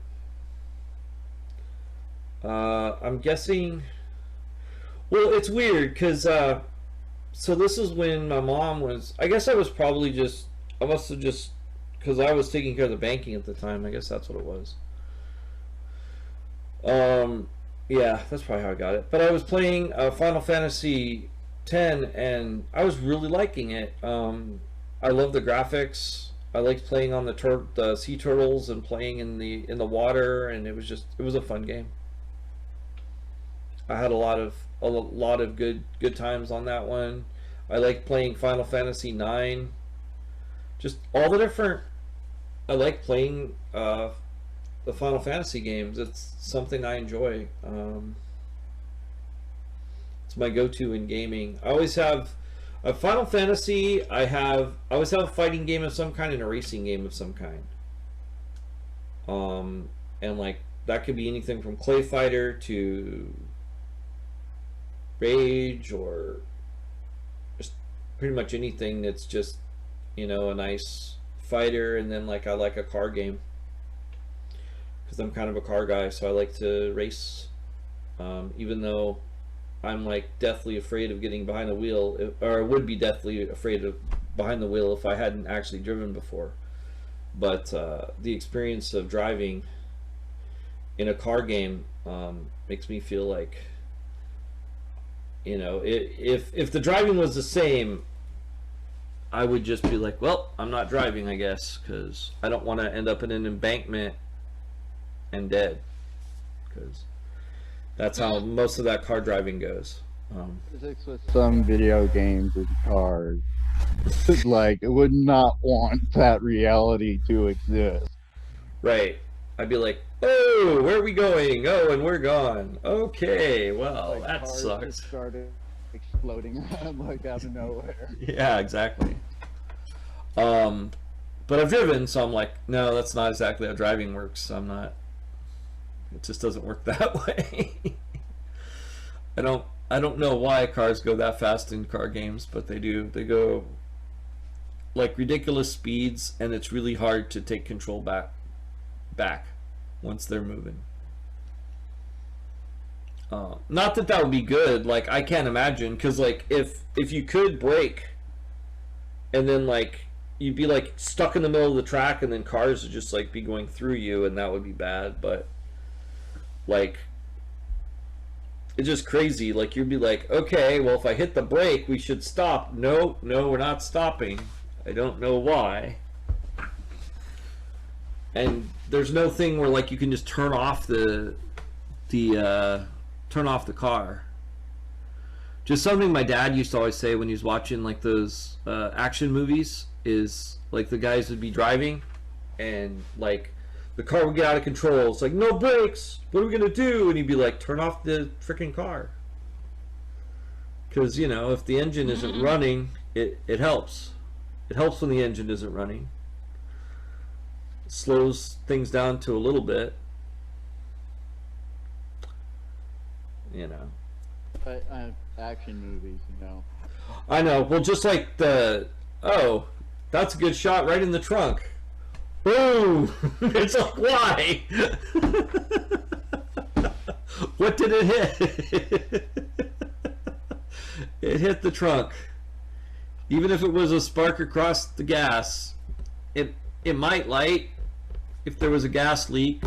I'm guessing. Well, it's weird because so this is when my mom was. I guess I was probably just. I must have just because I was taking care of the banking at the time. I guess that's what it was. Yeah, that's probably how I got it. But I was playing Final Fantasy X, and I was really liking it. I love the graphics. I liked playing on the sea turtles and playing in the water, and it was a fun game. I had a lot of good times on that one. I liked playing Final Fantasy IX. Just all the different. I like playing the Final Fantasy games. It's something I enjoy. It's my go-to in gaming. I always have a Final Fantasy. I always have a fighting game of some kind and a racing game of some kind. And like that could be anything from Clay Fighter to Rage, or just pretty much anything that's just, a nice fighter. And then like I like a car game because I'm kind of a car guy, so I like to race. Even though I'm like deathly afraid of getting behind the wheel, or I would be deathly afraid of behind the wheel if I hadn't actually driven before. But the experience of driving in a car game makes me feel like, if the driving was the same, I would just be like, well, I'm not driving, I guess, because I don't want to end up in an embankment and dead, because that's how most of that car driving goes. Physics with some video games and cars, like, it would not want that reality to exist. Right. I'd be like, oh, where are we going? Oh, and we're gone. Okay, well, Like, that cars sucks. just started exploding like out of nowhere. Yeah, exactly. But I've driven, so I'm like, no, that's not exactly how driving works. I'm not. It just doesn't work that way. I don't know why cars go that fast in car games, but they do. They go like ridiculous speeds, and it's really hard to take control back once they're moving. Not that would be good. Like, I can't imagine, because like if you could brake, and then like you'd be like stuck in the middle of the track, and then cars would just like be going through you, and that would be bad. But like, it's just crazy. Like, you'd be like, okay, well, if I hit the brake, we should stop. No, we're not stopping. I don't know why. And there's no thing where like you can just turn off the car. Just something my dad used to always say when he was watching like those action movies is like the guys would be driving and like the car would get out of control. It's like, no brakes. What are we gonna do? And he'd be like, turn off the freaking car. Because if the engine isn't running, it helps. It helps when the engine isn't running. It slows things down to a little bit. But action movies, I know. Well, just like that's a good shot right in the trunk. Boom! It's like, why? What did it hit? It hit the trunk. Even if it was a spark across the gas, it might light if there was a gas leak.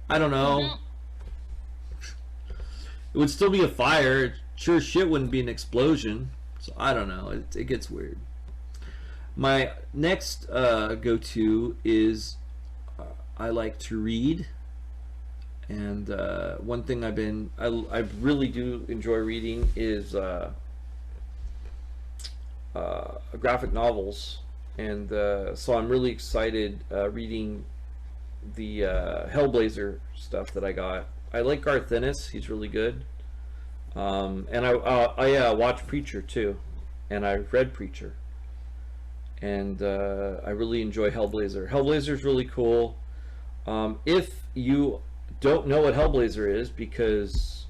I don't know. It would still be a fire. It sure as shit wouldn't be an explosion. So I don't know. It gets weird. My next go-to is I like to read, and one thing I really do enjoy reading is graphic novels, and so I'm really excited reading the Hellblazer stuff that I got. I like Garth Ennis; he's really good. And I watch Preacher too, and I read Preacher. And I really enjoy Hellblazer. Hellblazer is really cool. If you don't know what Hellblazer is, because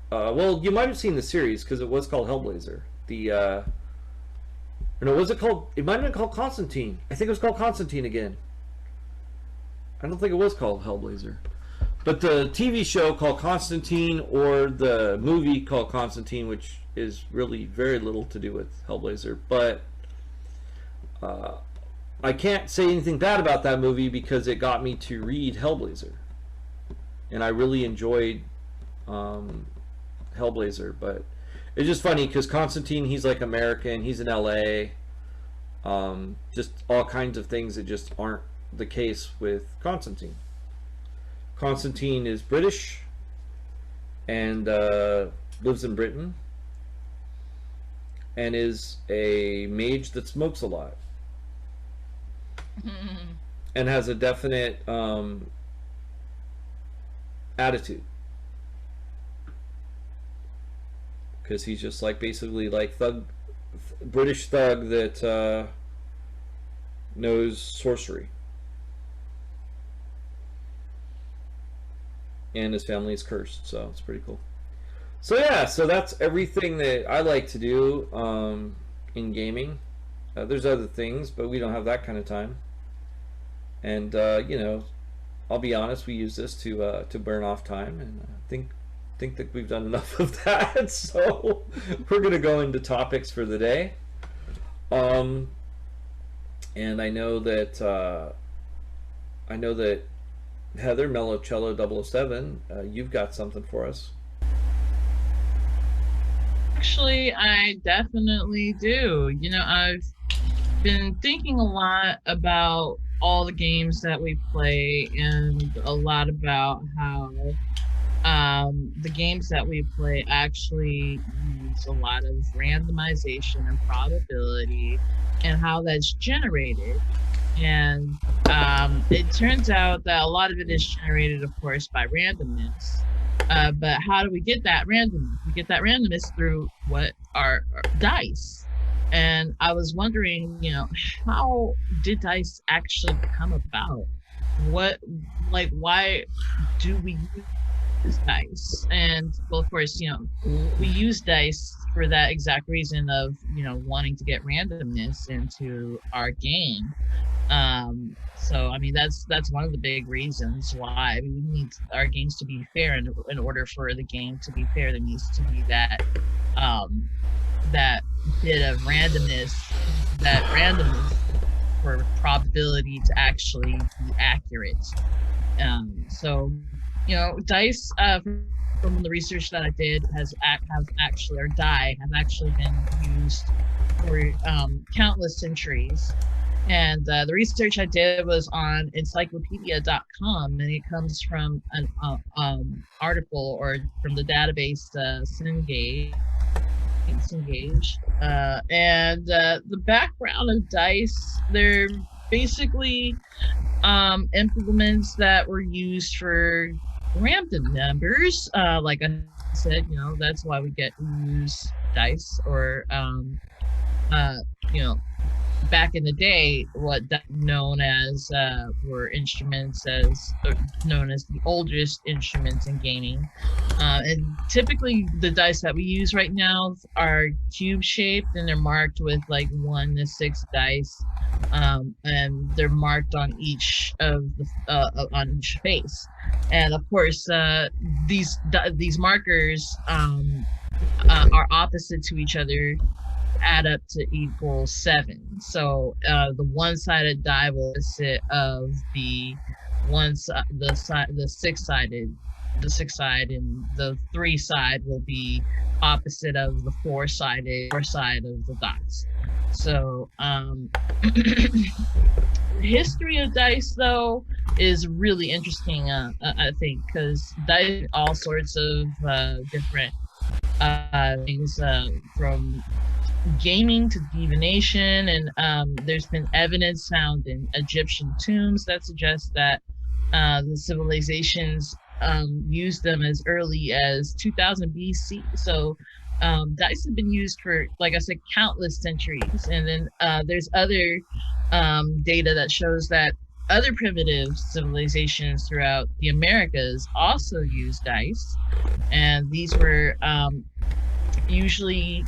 well, you might have seen the series because it was called Hellblazer. No, was it called? It might have been called Constantine. I think it was called Constantine again. I don't think it was called Hellblazer. But the TV show called Constantine, or the movie called Constantine, which is really very little to do with Hellblazer, but I can't say anything bad about that movie because it got me to read Hellblazer, and I really enjoyed Hellblazer. But it's just funny because Constantine, he's like American, he's in LA, just all kinds of things that just aren't the case with Constantine. Constantine is British and lives in Britain and is a mage that smokes a lot and has a definite attitude, because he's just like basically like British thug that knows sorcery. And his family is cursed, so it's pretty cool. So yeah, so that's everything that I like to do in gaming. There's other things, but we don't have that kind of time. And you know, I'll be honest, we use this to burn off time, and I think that we've done enough of that. So we're gonna go into topics for the day. And I know that Heather, Mello Cello 007, you've got something for us. Actually, I definitely do. You know, I've been thinking a lot about all the games that we play, and a lot about how the games that we play actually use a lot of randomization and probability, and how that's generated. And it turns out that a lot of it is generated, of course, by randomness. But how do we get that randomness? We get that randomness through what are dice. And I was wondering, you know, how did dice actually come about? Why do we use dice? And well, of course, you know, we use dice for that exact reason of, you know, wanting to get randomness into our game. So I mean, that's one of the big reasons why we need our games to be fair. And in order for the game to be fair, there needs to be that that bit of randomness, for probability to actually be accurate. So, you know, dice, from the research that I did, die have actually been used for countless centuries. And the research I did was on encyclopedia.com, and it comes from an article, or from the database Cengage. And the background of dice, they're basically implements that were used for random numbers. Like I said, you know, that's why we use dice, or you know, back in the day, what known as were instruments known as the oldest instruments in gaming. And typically the dice that we use right now are cube shaped, and they're marked with like 1 to 6 dice, and they're marked on each of the on each face. And of course, these markers are opposite to each other, add up to equal 7. So the one-sided die will sit of the six side, and the 3 side will be opposite of the 4 side of the dots. So the history of dice, though, is really interesting, I think, because dice all sorts of different things, from gaming to divination, and there's been evidence found in Egyptian tombs that suggests that the civilizations used them as early as 2000 BC. So dice have been used for, like I said, countless centuries. And then there's other data that shows that other primitive civilizations throughout the Americas also used dice, and these were usually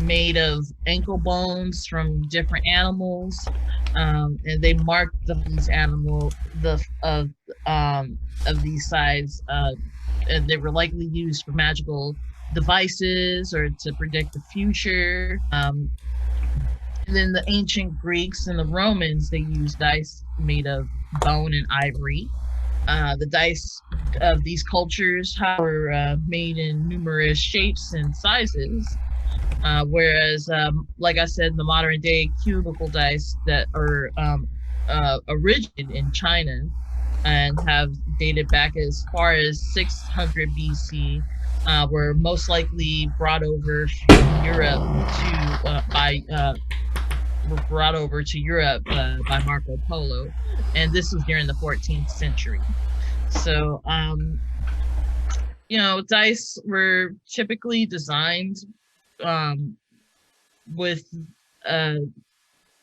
made of ankle bones from different animals, and they marked these animal of these sides, and they were likely used for magical devices or to predict the future. And then the ancient Greeks and the Romans, they used dice made of bone and ivory. The dice of these cultures were made in numerous shapes and sizes, whereas, like I said, the modern day cubical dice that are originated in China and have dated back as far as 600 BC, were most likely brought over from Europe by Marco Polo, and this was during the 14th century. So, dice were typically designed um, with uh,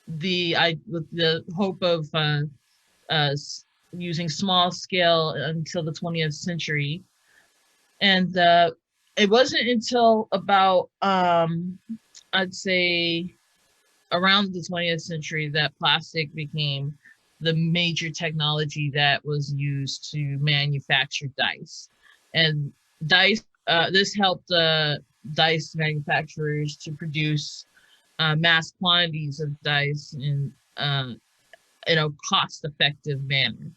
with the hope of uh, using small scale until the 20th century, and it wasn't until about I'd say around the 20th century that plastic became the major technology that was used to manufacture dice. And this helped dice manufacturers to produce mass quantities of dice in a cost-effective manner.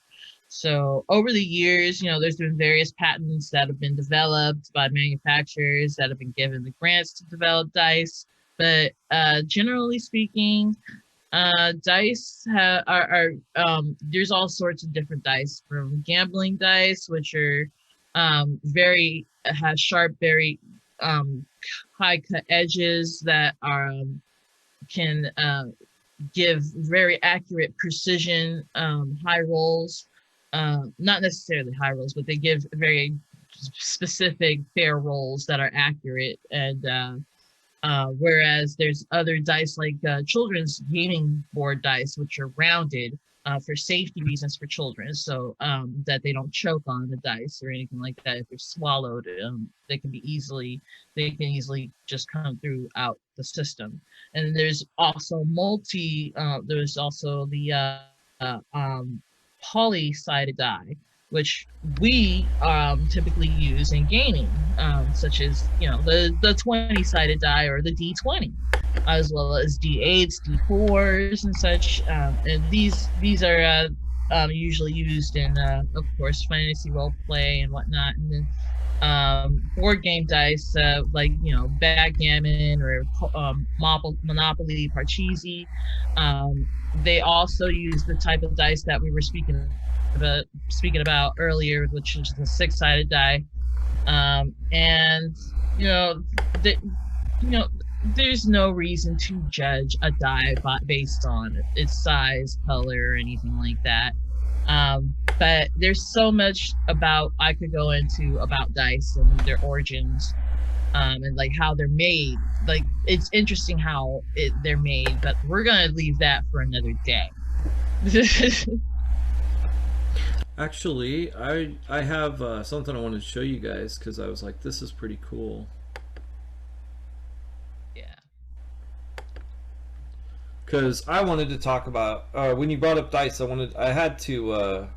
So over the years, there's been various patents that have been developed by manufacturers that have been given the grants to develop dice. But generally speaking, dice are there's all sorts of different dice, from gambling dice, which are very has sharp, very high cut edges that can give very accurate precision high rolls. Not necessarily high rolls, but they give very specific fair rolls that are accurate. And whereas there's other dice like children's gaming board dice, which are rounded for safety reasons for children, so that they don't choke on the dice or anything like that. If they're swallowed, they can easily just come throughout the system. And there's also there's also the poly-sided die, which we typically use in gaming, such as the 20-sided die or the D20, as well as D8s, D4s, and such. And these are usually used in, of course, fantasy role play and whatnot. And then board game dice, like backgammon or Monopoly, Parcheesi. They also use the type of dice that we were speaking about earlier, which is the 6-sided die. And there's no reason to judge a die based on its size, color, or anything like that. But there's so much I could go into about dice and their origins, and like how they're made. Like, it's interesting how they're made, but we're gonna leave that for another day. Actually, I have something I wanted to show you guys, because I was like, this is pretty cool. Yeah. Because I wanted to talk about when you brought up dice, I had to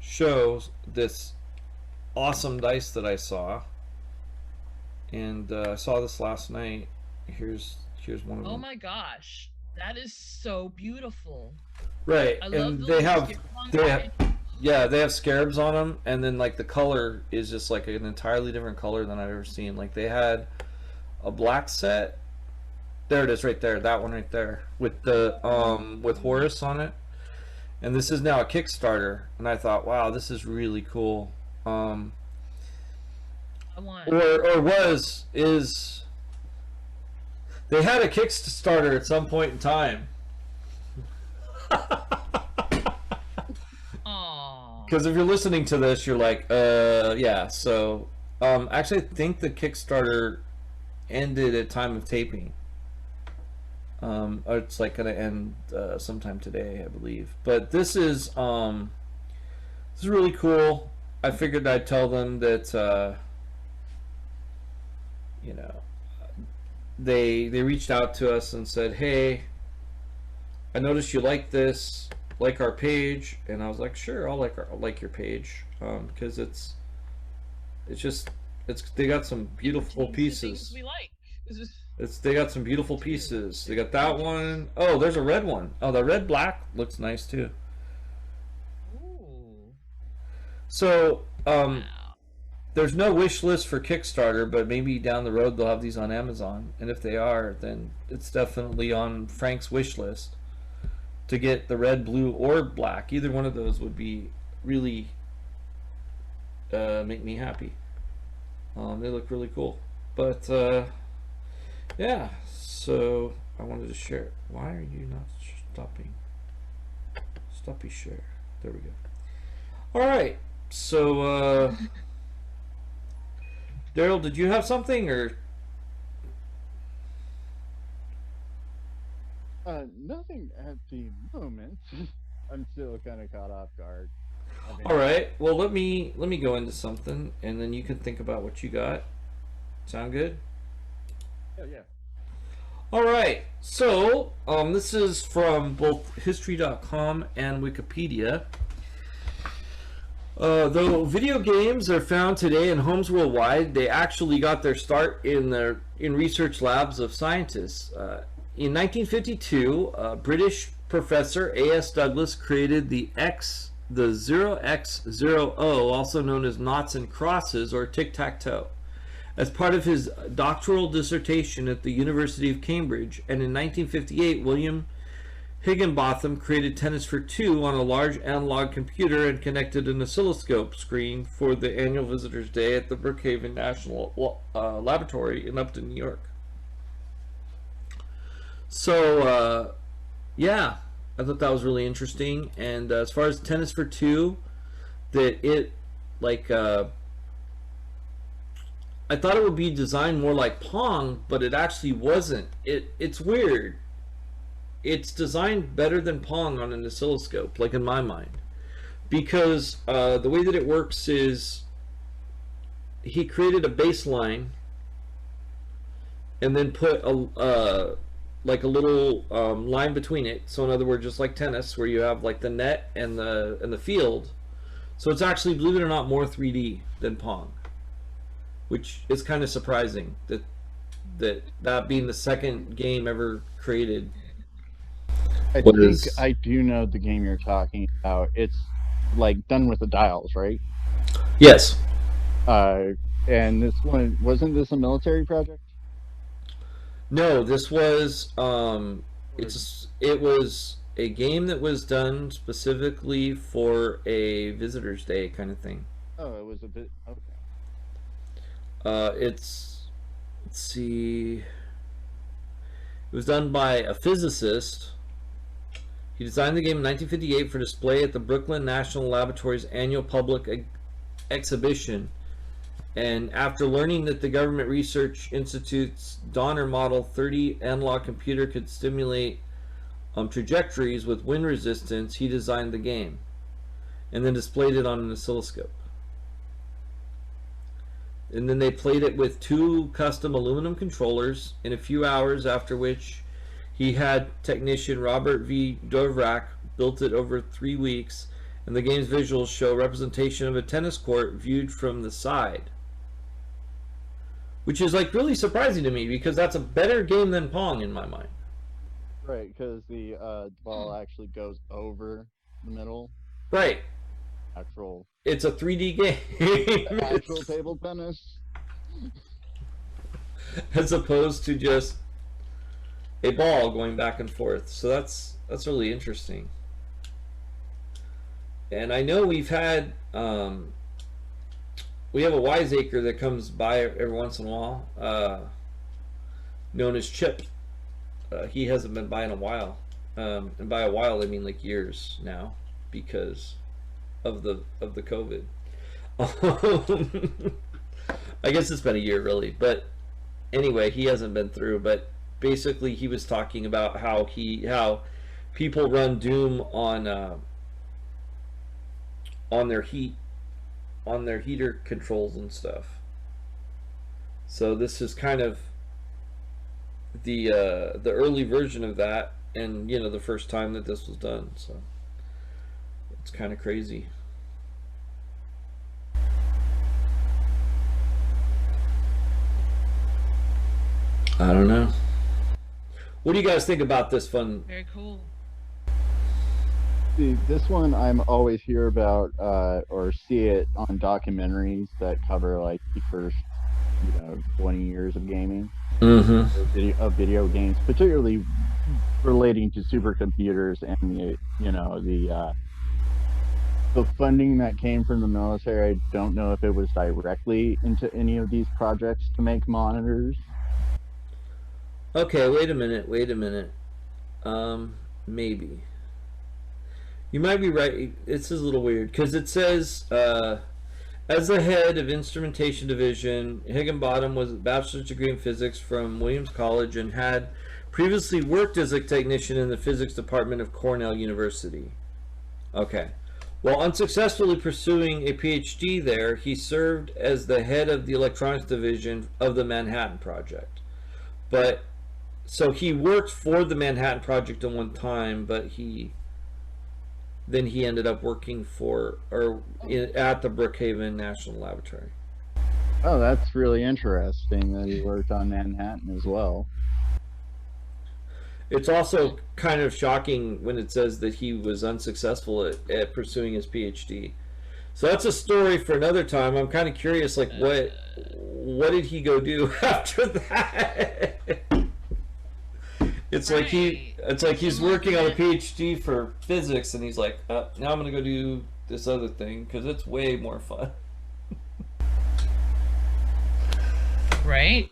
show this awesome dice that I saw, and I saw this last night. Here's one of them. Oh my gosh, that is so beautiful. Right, I and love they have scarabs on them, and then like the color is just like an entirely different color than I've ever seen. Like they had a black set. There it is, right there. That one right there with the with Horus on it. And this is now a Kickstarter, and I thought, wow, this is really cool. They had a Kickstarter at some point in time. Because if you're listening to this, you're like, yeah. So, actually, I think the Kickstarter ended at time of taping. It's like gonna end sometime today, I believe. But this is really cool. I figured I'd tell them that they reached out to us and said, "Hey, I noticed you like this, like our page," and I was like, "Sure, I'll like your page, because it's they got some beautiful pieces. We like. They got some beautiful pieces. They got that one. Oh, there's a red one. Oh, the red black looks nice too. Ooh. So, Wow. there's no wish list for Kickstarter, but maybe down the road they'll have these on Amazon, and if they are, then it's definitely on Frank's wish list to get the red, blue, or black. Either one of those would be really make me happy. They look really cool. But yeah, so I wanted to share it. Why are you not stopping? Stoppy share. There we go. All right. So Daryl, did you have something or? Nothing at the moment. I'm still kind of caught off guard. All right. Well, let me go into something, and then you can think about what you got. Sound good? Yeah. All right. So this is from both History.com and Wikipedia. Though video games are found today in homes worldwide, they actually got their start in research labs of scientists. In 1952, British professor A.S. Douglas created the 0x0o, also known as noughts and crosses or tic-tac-toe, as part of his doctoral dissertation at the University of Cambridge. And in 1958, William Higginbotham created tennis for two on a large analog computer and connected an oscilloscope screen for the annual Visitors' Day at the Brookhaven National Laboratory in Upton, New York. So, yeah, I thought that was really interesting. And as far as tennis for two, that it, like, I thought it would be designed more like Pong, but it actually wasn't. It's weird. It's designed better than Pong on an oscilloscope, like in my mind. Because the way that it works is he created a baseline and then put a like a little line between it. So in other words, just like tennis, where you have like the net and the field. So it's actually, believe it or not, more 3D than Pong, which is kind of surprising that being the second game ever created. I think I do know the game you're talking about. It's like done with the dials, right? Yes. And this one, wasn't this a military project? No, this was it was a game that was done specifically for a Visitors' Day kind of thing. Oh, it was a bit okay. Let's see. It was done by a physicist. He designed the game in 1958 for display at the Brooklyn National Laboratory's annual public exhibition. And after learning that the Government Research Institute's Donner Model 30 analog computer could simulate trajectories with wind resistance, he designed the game and then displayed it on an oscilloscope. And then they played it with two custom aluminum controllers in a few hours, after which he had technician Robert V. Dovrak built it over 3 weeks, and the game's visuals show representation of a tennis court viewed from the side. Which is like really surprising to me, because that's a better game than Pong in my mind. Right, because the ball actually goes over the middle. Right. Actual. It's a 3D game. Actual table tennis. As opposed to just a ball going back and forth. So that's really interesting. And I know we've had we have a wiseacre that comes by every once in a while, known as Chip. He hasn't been by in a while, and by a while I mean like years now, because of the COVID. I guess it's been a year really, but anyway, he hasn't been through. But basically, he was talking about how people run Doom on their heater controls and stuff. So this is kind of the early version of that, and the first time that this was done. So it's kind of crazy. I don't know. What do you guys think about this fun? Very cool. See, this one I'm always hear about or see it on documentaries that cover like the first 20 years of gaming Mm-hmm. or video games, particularly relating to supercomputers and the funding that came from the military. I don't know if it was directly into any of these projects to make monitors. Okay, wait a minute. Wait a minute. Maybe you might be right. This is a little weird because it says as the head of instrumentation division, Higginbottom was a bachelor's degree in physics from Williams College and had previously worked as a technician in the physics department of Cornell University. Okay. While unsuccessfully pursuing a PhD there, he served as the head of the electronics division of the Manhattan Project. But so he worked for the Manhattan Project at one time, but he ended up working at the Brookhaven National Laboratory. Oh, that's really interesting that he worked on Manhattan as well. It's also kind of shocking when it says that he was unsuccessful at pursuing his PhD. So that's a story for another time. I'm kind of curious, like what did he go do after that? It's like he's working on a PhD for physics, and he's like, now I'm gonna go do this other thing because it's way more fun. Right?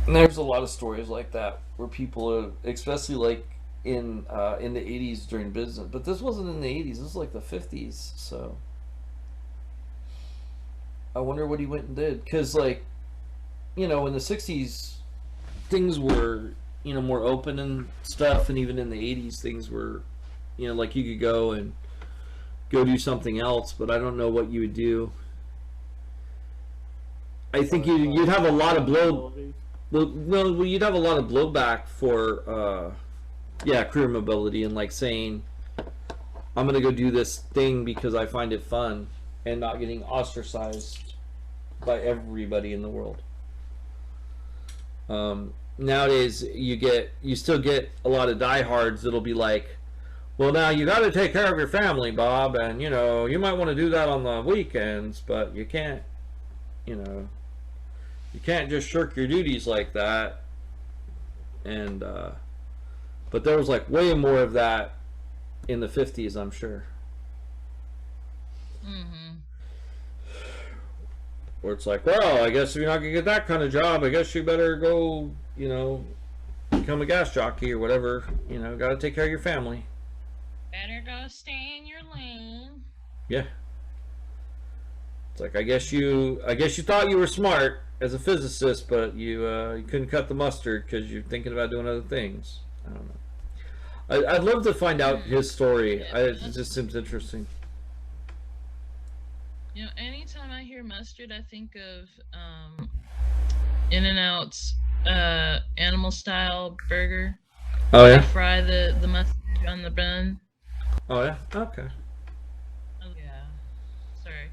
And there's a lot of stories like that where people are, especially like in the 80s during business, but this wasn't in the 80s. This was like the 50s. So I wonder what he went and did, because like in the 60s things were more open and stuff, and even in the 80s things were like you could go do something else, but I don't know what you would do. I think you'd have a lot of you'd have a lot of blowback for career mobility, and like saying I'm gonna go do this thing because I find it fun, and not getting ostracized by everybody in the world. Nowadays you still get a lot of diehards that'll be like, well, now you got to take care of your family, Bob, and you might want to do that on the weekends, but you can't just shirk your duties like that. And but there was like way more of that in the 50s, I'm sure. Mm-hmm. Where it's like, well, I guess if you're not gonna get that kind of job, I guess you better go, become a gas jockey or whatever. Got to take care of your family. Better go stay in your lane. Yeah. It's like, I guess you thought you were smart as a physicist, but you couldn't cut the mustard because you're thinking about doing other things. I don't know. I'd love to find out his story. It just seems interesting. Anytime I hear mustard, I think of In-N-Out's animal style burger. Oh yeah. They fry the mustard on the bun. Oh yeah. Okay. Oh yeah. Sorry.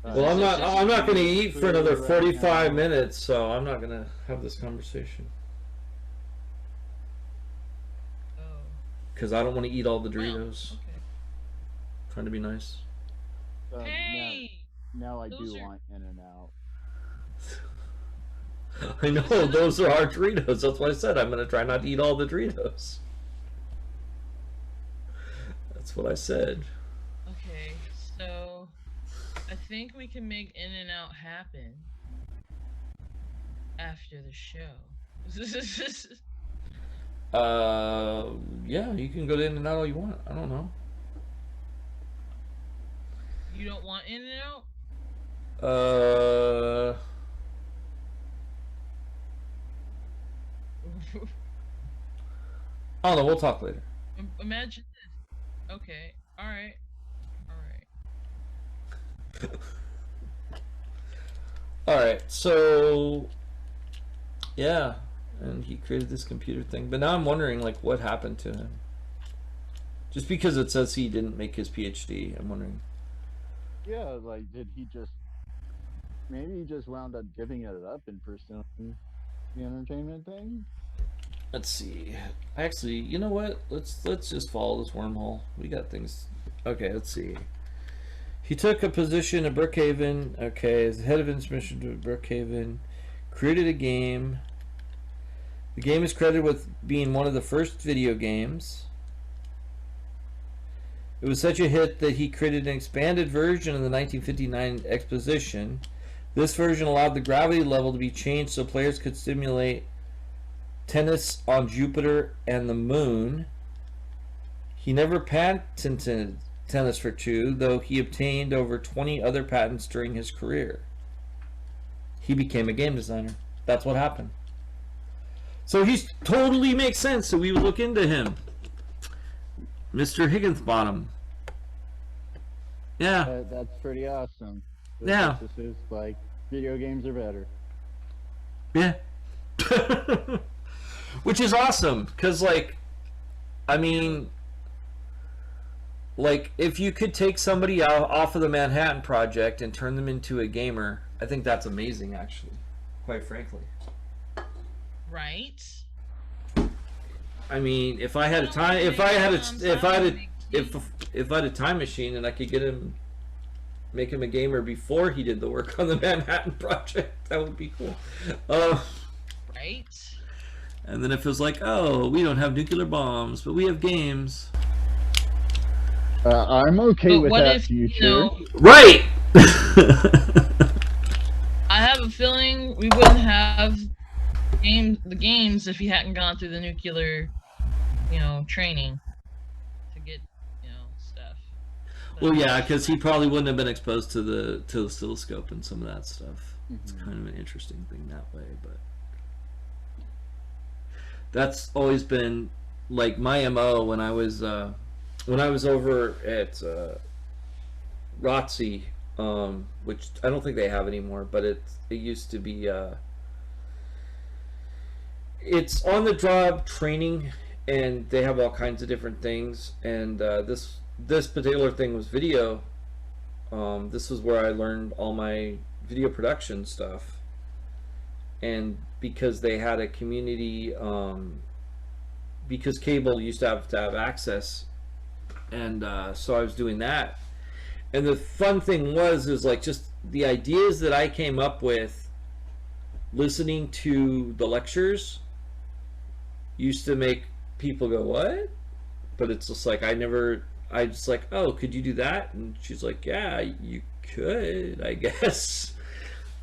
Well, I'm not going to eat for another 45 minutes, so I'm not going to have this conversation. Oh. Because I don't want to eat all the Doritos. Oh, okay. Trying to be nice. Hey. Now I do Those are- want In-N-Out. I know, those are our Doritos. That's why I said I'm going to try not to eat all the Doritos. That's what I said. Okay, so I think we can make In-N-Out happen after the show. Yeah, you can go to In-N-Out all you want. I don't know. You don't want In-N-Out? I don't know. We'll talk later. Imagine this. Okay. All right. All right, so yeah, and he created this computer thing. But now I'm wondering, like, what happened to him? Just because it says he didn't make his PhD, I'm wondering. Yeah, like, did he just maybe he just wound up giving it up and pursuing the entertainment thing? Let's see. Actually, you know what? Let's just follow this wormhole. We got things. Okay, let's see. He took a position at Brookhaven. Okay, as the head of instrumentation to Brookhaven, created a game. The game is credited with being one of the first video games. It was such a hit that he created an expanded version of the 1959 exposition. This version allowed the gravity level to be changed so players could simulate tennis on Jupiter and the moon. He never patented Tennis for Two, though he obtained over 20 other patents during his career. He became a game designer. That's what happened. So he totally makes sense, so we would look into him. Mr. Higginsbottom. Yeah. That's pretty awesome. Yeah. This is like, video games are better. Yeah. Which is awesome, because, like, I mean, like, if you could take somebody out off of the Manhattan Project and turn them into a gamer, I think that's amazing, actually, quite frankly. Right. I mean, if I had a time, if I had a time machine and I could make him a gamer before he did the work on the Manhattan Project, that would be cool. Right. And then if it was like, oh, we don't have nuclear bombs, but we have games. I'm okay But with what that if, future. Right. I have a feeling we wouldn't have the games if he hadn't gone through the nuclear, training to get, stuff. Well, yeah, because he probably wouldn't have been exposed to the oscilloscope and some of that stuff. It's kind of an interesting thing that way, but that's always been like my MO when I was over at ROTC, which I don't think they have anymore, but it used to be. It's on the job training, and they have all kinds of different things. And this particular thing was video. This was where I learned all my video production stuff. And because they had a community, because cable used to have access, and so I was doing that. And the fun thing is like just the ideas that I came up with listening to the lectures used to make people go, what? But it's just like I just like, oh, could you do that? And she's like, yeah, you could, I guess.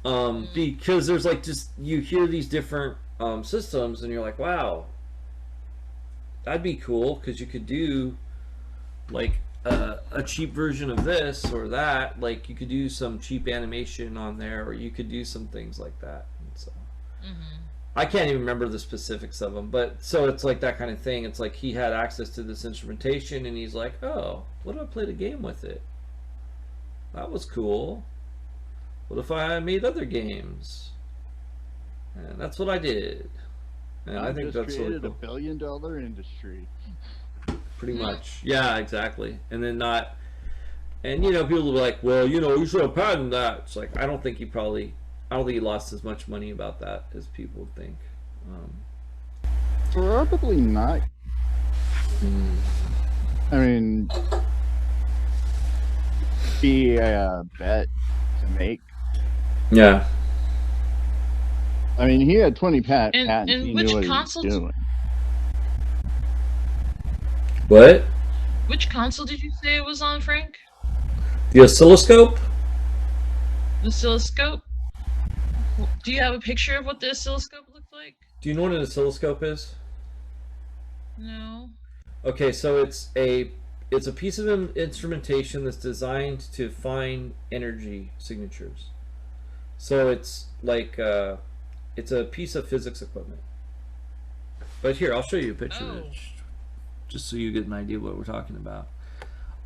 Because there's like, just you hear these different systems and you're like, wow, that'd be cool, because you could do like a cheap version of this or that. Like you could do some cheap animation on there, or you could do some things like that. And so I can't even remember the specifics of them, but so it's like that kind of thing. It's like he had access to this instrumentation and he's like, oh, what if I played a game with it? That was cool. What if I made other games? And that's what I did. And I think that's created really cool. $1 billion industry. Pretty much. Yeah, exactly. And then and people will be like, well, you should have patented that. It's like, I don't think he lost as much money about that as people would think. Probably not. I mean, be a bet to make. Yeah. I mean, he had 20 patents. And He which knew what console? he was doing. What? Which console did you say it was on, Frank? The oscilloscope? The oscilloscope? Do you have a picture of what the oscilloscope looked like? Do you know what an oscilloscope is? No. Okay, so it's a piece of instrumentation that's designed to find energy signatures. So it's like it's a piece of physics equipment. But here, I'll show you a picture of it, just so you get an idea of what we're talking about.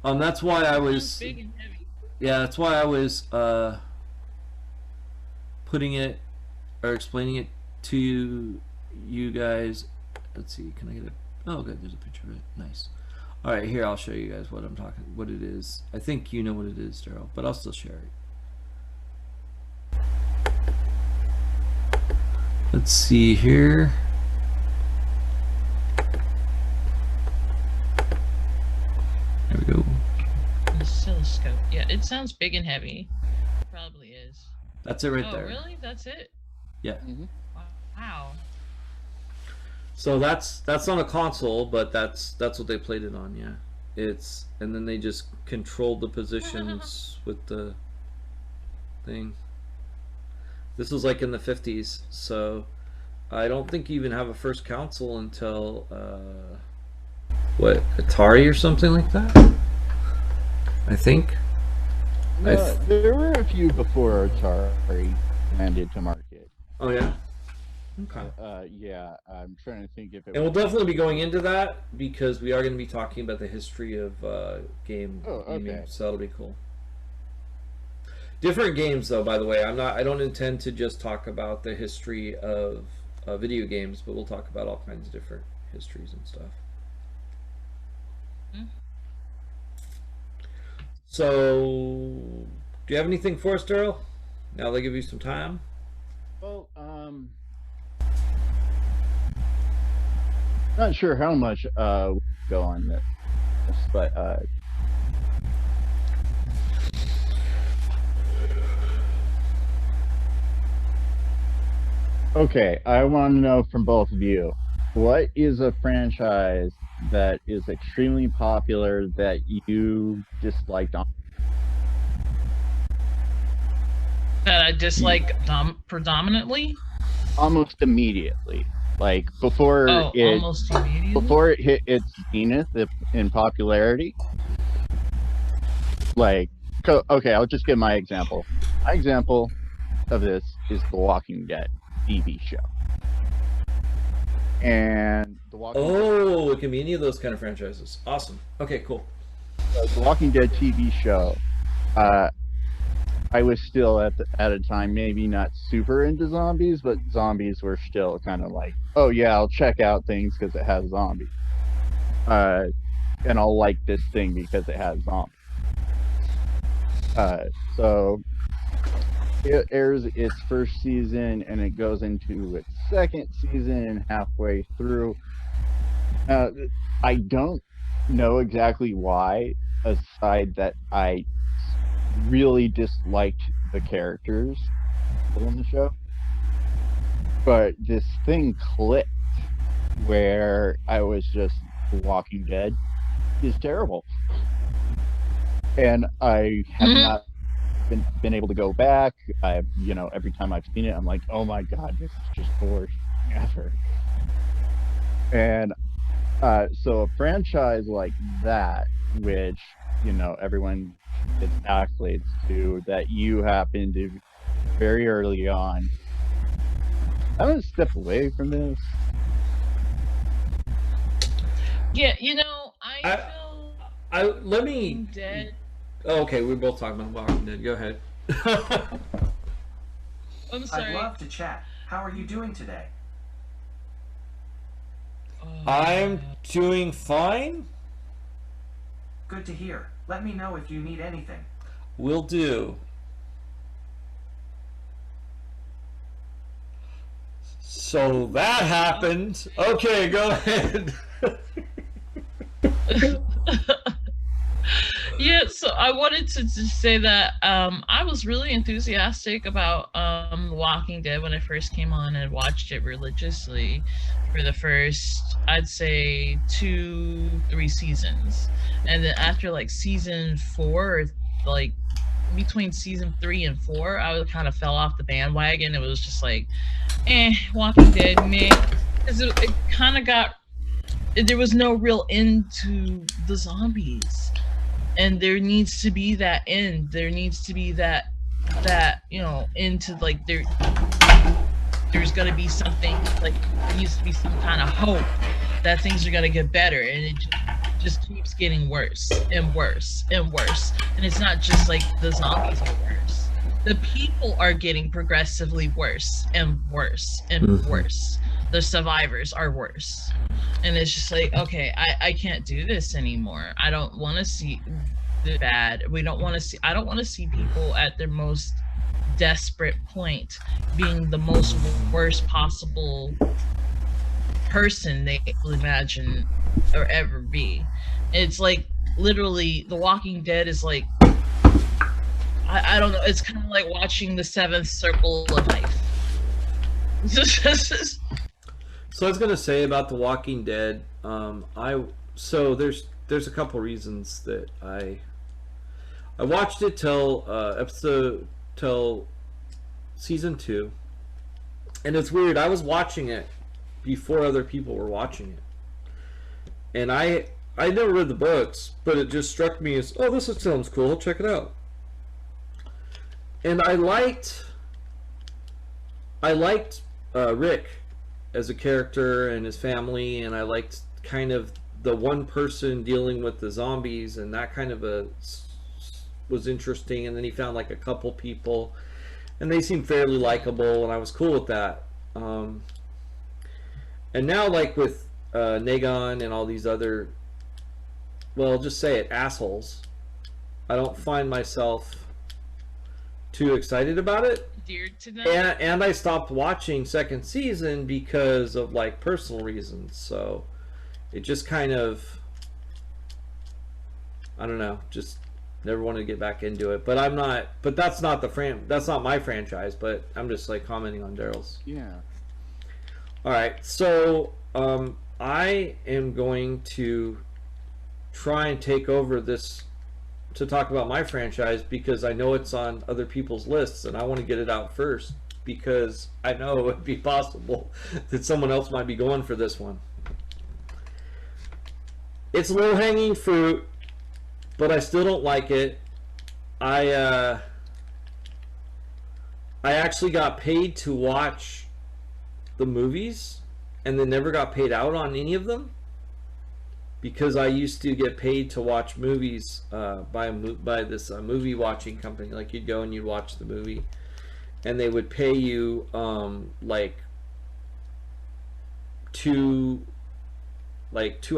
That's why I was. Big and heavy. Yeah, that's why I was. putting it or explaining it to you guys. Let's see. Can I get a? Oh, good. There's a picture of it. Nice. All right, here I'll show you guys what I'm talking. What it is. I think you know what it is, Daryl, but I'll still share it. Let's see here. There we go. Oscilloscope. Yeah, it sounds big and heavy. It probably is. That's it right there. Oh, really? That's it? Yeah. Mm-hmm. Wow. So that's on a console, but that's what they played it on. Yeah. It's and then they just controlled the positions with the thing. This was like in the 50s, so I don't think you even have a first console until what, Atari or something like that. I think. There were a few before Atari landed to market. Oh yeah. Okay. Yeah, I'm trying to think if it. And we'll definitely be going into that because we are going to be talking about the history of gaming, so that'll be cool. Different games, though. By the way, I don't intend to just talk about the history of video games, but we'll talk about all kinds of different histories and stuff. Mm. So, do you have anything for us, Daryl? Now they give you some time. Well, not sure how much we go on this, but okay, I want to know from both of you, what is a franchise that is extremely popular that you disliked on? That I dislike predominantly? Almost immediately. Like before almost immediately? Before it hit its zenith in popularity. Like, okay, I'll just give my example. My example of this is The Walking Dead TV show. And The Walking Dead. It can be any of those kind of franchises. Awesome. Okay, cool. The Walking Dead TV show, I was still at a time maybe not super into zombies, but zombies were still kind of like, oh yeah, I'll check out things because it has zombies. And I'll like this thing because it has zombies. So it airs its first season and it goes into its second season halfway through. I don't know exactly why, aside that I really disliked the characters in the show, but this thing clicked where I was just, The Walking Dead is terrible, and I have not been able to go back. Every time I've seen it, I'm like, oh my god, this is just the worst thing ever. And so a franchise like that, which everyone gets accolades to, that you happen to very early on, I'm gonna step away from this. Yeah, I feel let me Dead. Oh, okay, we're both talking about Walking Dead. Go ahead. I'm sorry. I'd love to chat. How are you doing today? I'm doing fine. Good to hear. Let me know if you need anything. Will do. So that happened. Okay, go ahead. Yeah, so I wanted to just say that I was really enthusiastic about Walking Dead when it first came on and watched it religiously for the first, I'd say, 2-3 seasons. And then after like season 4, like between season 3 and 4, I kind of fell off the bandwagon. It was just like, Walking Dead, meh. Because it kind of got, there was no real end to the zombies. And there needs to be that end. There needs to be that into like there's gonna be something, like there needs to be some kind of hope that things are gonna get better, and it just keeps getting worse and worse and worse. And it's not just like the zombies are worse. the people are getting progressively worse and worse and Mhm. worse. The survivors are worse. And it's just like, okay, I can't do this anymore. I don't want to see the bad. We don't want to see, I don't want to see people at their most desperate point being the most worst possible person they could imagine or ever be. It's like literally The Walking Dead is like, I don't know, it's kind of like watching the seventh circle of life. So I was gonna say about The Walking Dead. There's a couple reasons that I watched it till season 2, and it's weird. I was watching it before other people were watching it, and I never read the books, but it just struck me as, oh, this sounds cool. I'll check it out. And I liked Rick as a character and his family, and I liked kind of the one person dealing with the zombies, and that kind of was interesting. And then he found like a couple people, and they seemed fairly likable, and I was cool with that. And now, like with Negan and all these other, well, I'll just say it, assholes, I don't find myself too excited about it. Dear to them. And I stopped watching second season because of like personal reasons. So it just kind of, I don't know, just never wanted to get back into it. But I'm not. But that's not that's not my franchise. But I'm just like commenting on Daryl's. Yeah. All right, so I am going to try and take over this to talk about my franchise because I know it's on other people's lists and I want to get it out first because I know it would be possible that someone else might be going for this one. It's low-hanging fruit, but I still don't like it. I actually got paid to watch the movies and then never got paid out on any of them because I used to get paid to watch movies by this movie watching company. Like you'd go and you'd watch the movie and they would pay you like 2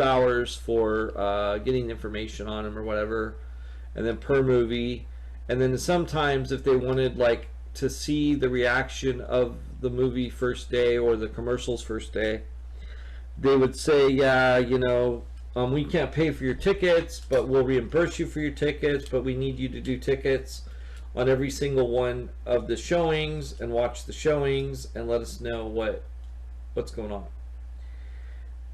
hours for getting information on them or whatever, and then per movie. And then sometimes if they wanted like to see the reaction of the movie first day or the commercials first day, they would say, yeah, you know, we can't pay for your tickets, but we'll reimburse you for your tickets, but we need you to do tickets on every single one of the showings and watch the showings and let us know what's going on.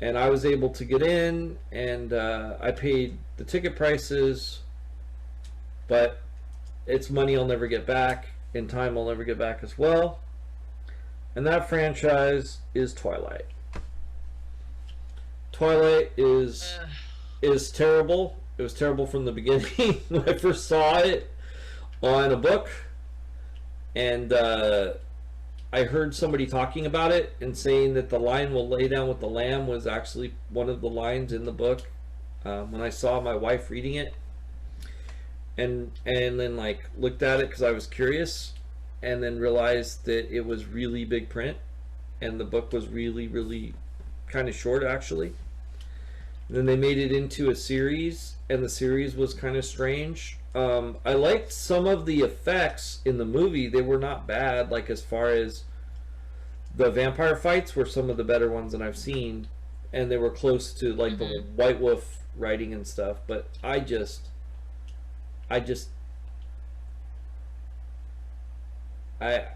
And I was able to get in, and I paid the ticket prices, but it's money I'll never get back, and time I'll never get back as well. And that franchise is Twilight. Twilight is terrible. It was terrible from the beginning when I first saw it on a book, and I heard somebody talking about it and saying that the line "will lay down with the lamb" was actually one of the lines in the book. When I saw my wife reading it, and then like looked at it because I was curious, and then realized that it was really big print, and the book was really kind of short actually. And then they made it into a series, and the series was kind of strange. I liked some of the effects in the movie. They were not bad, like as far as the vampire fights were some of the better ones that I've seen, and they were close to like the White Wolf writing and stuff. But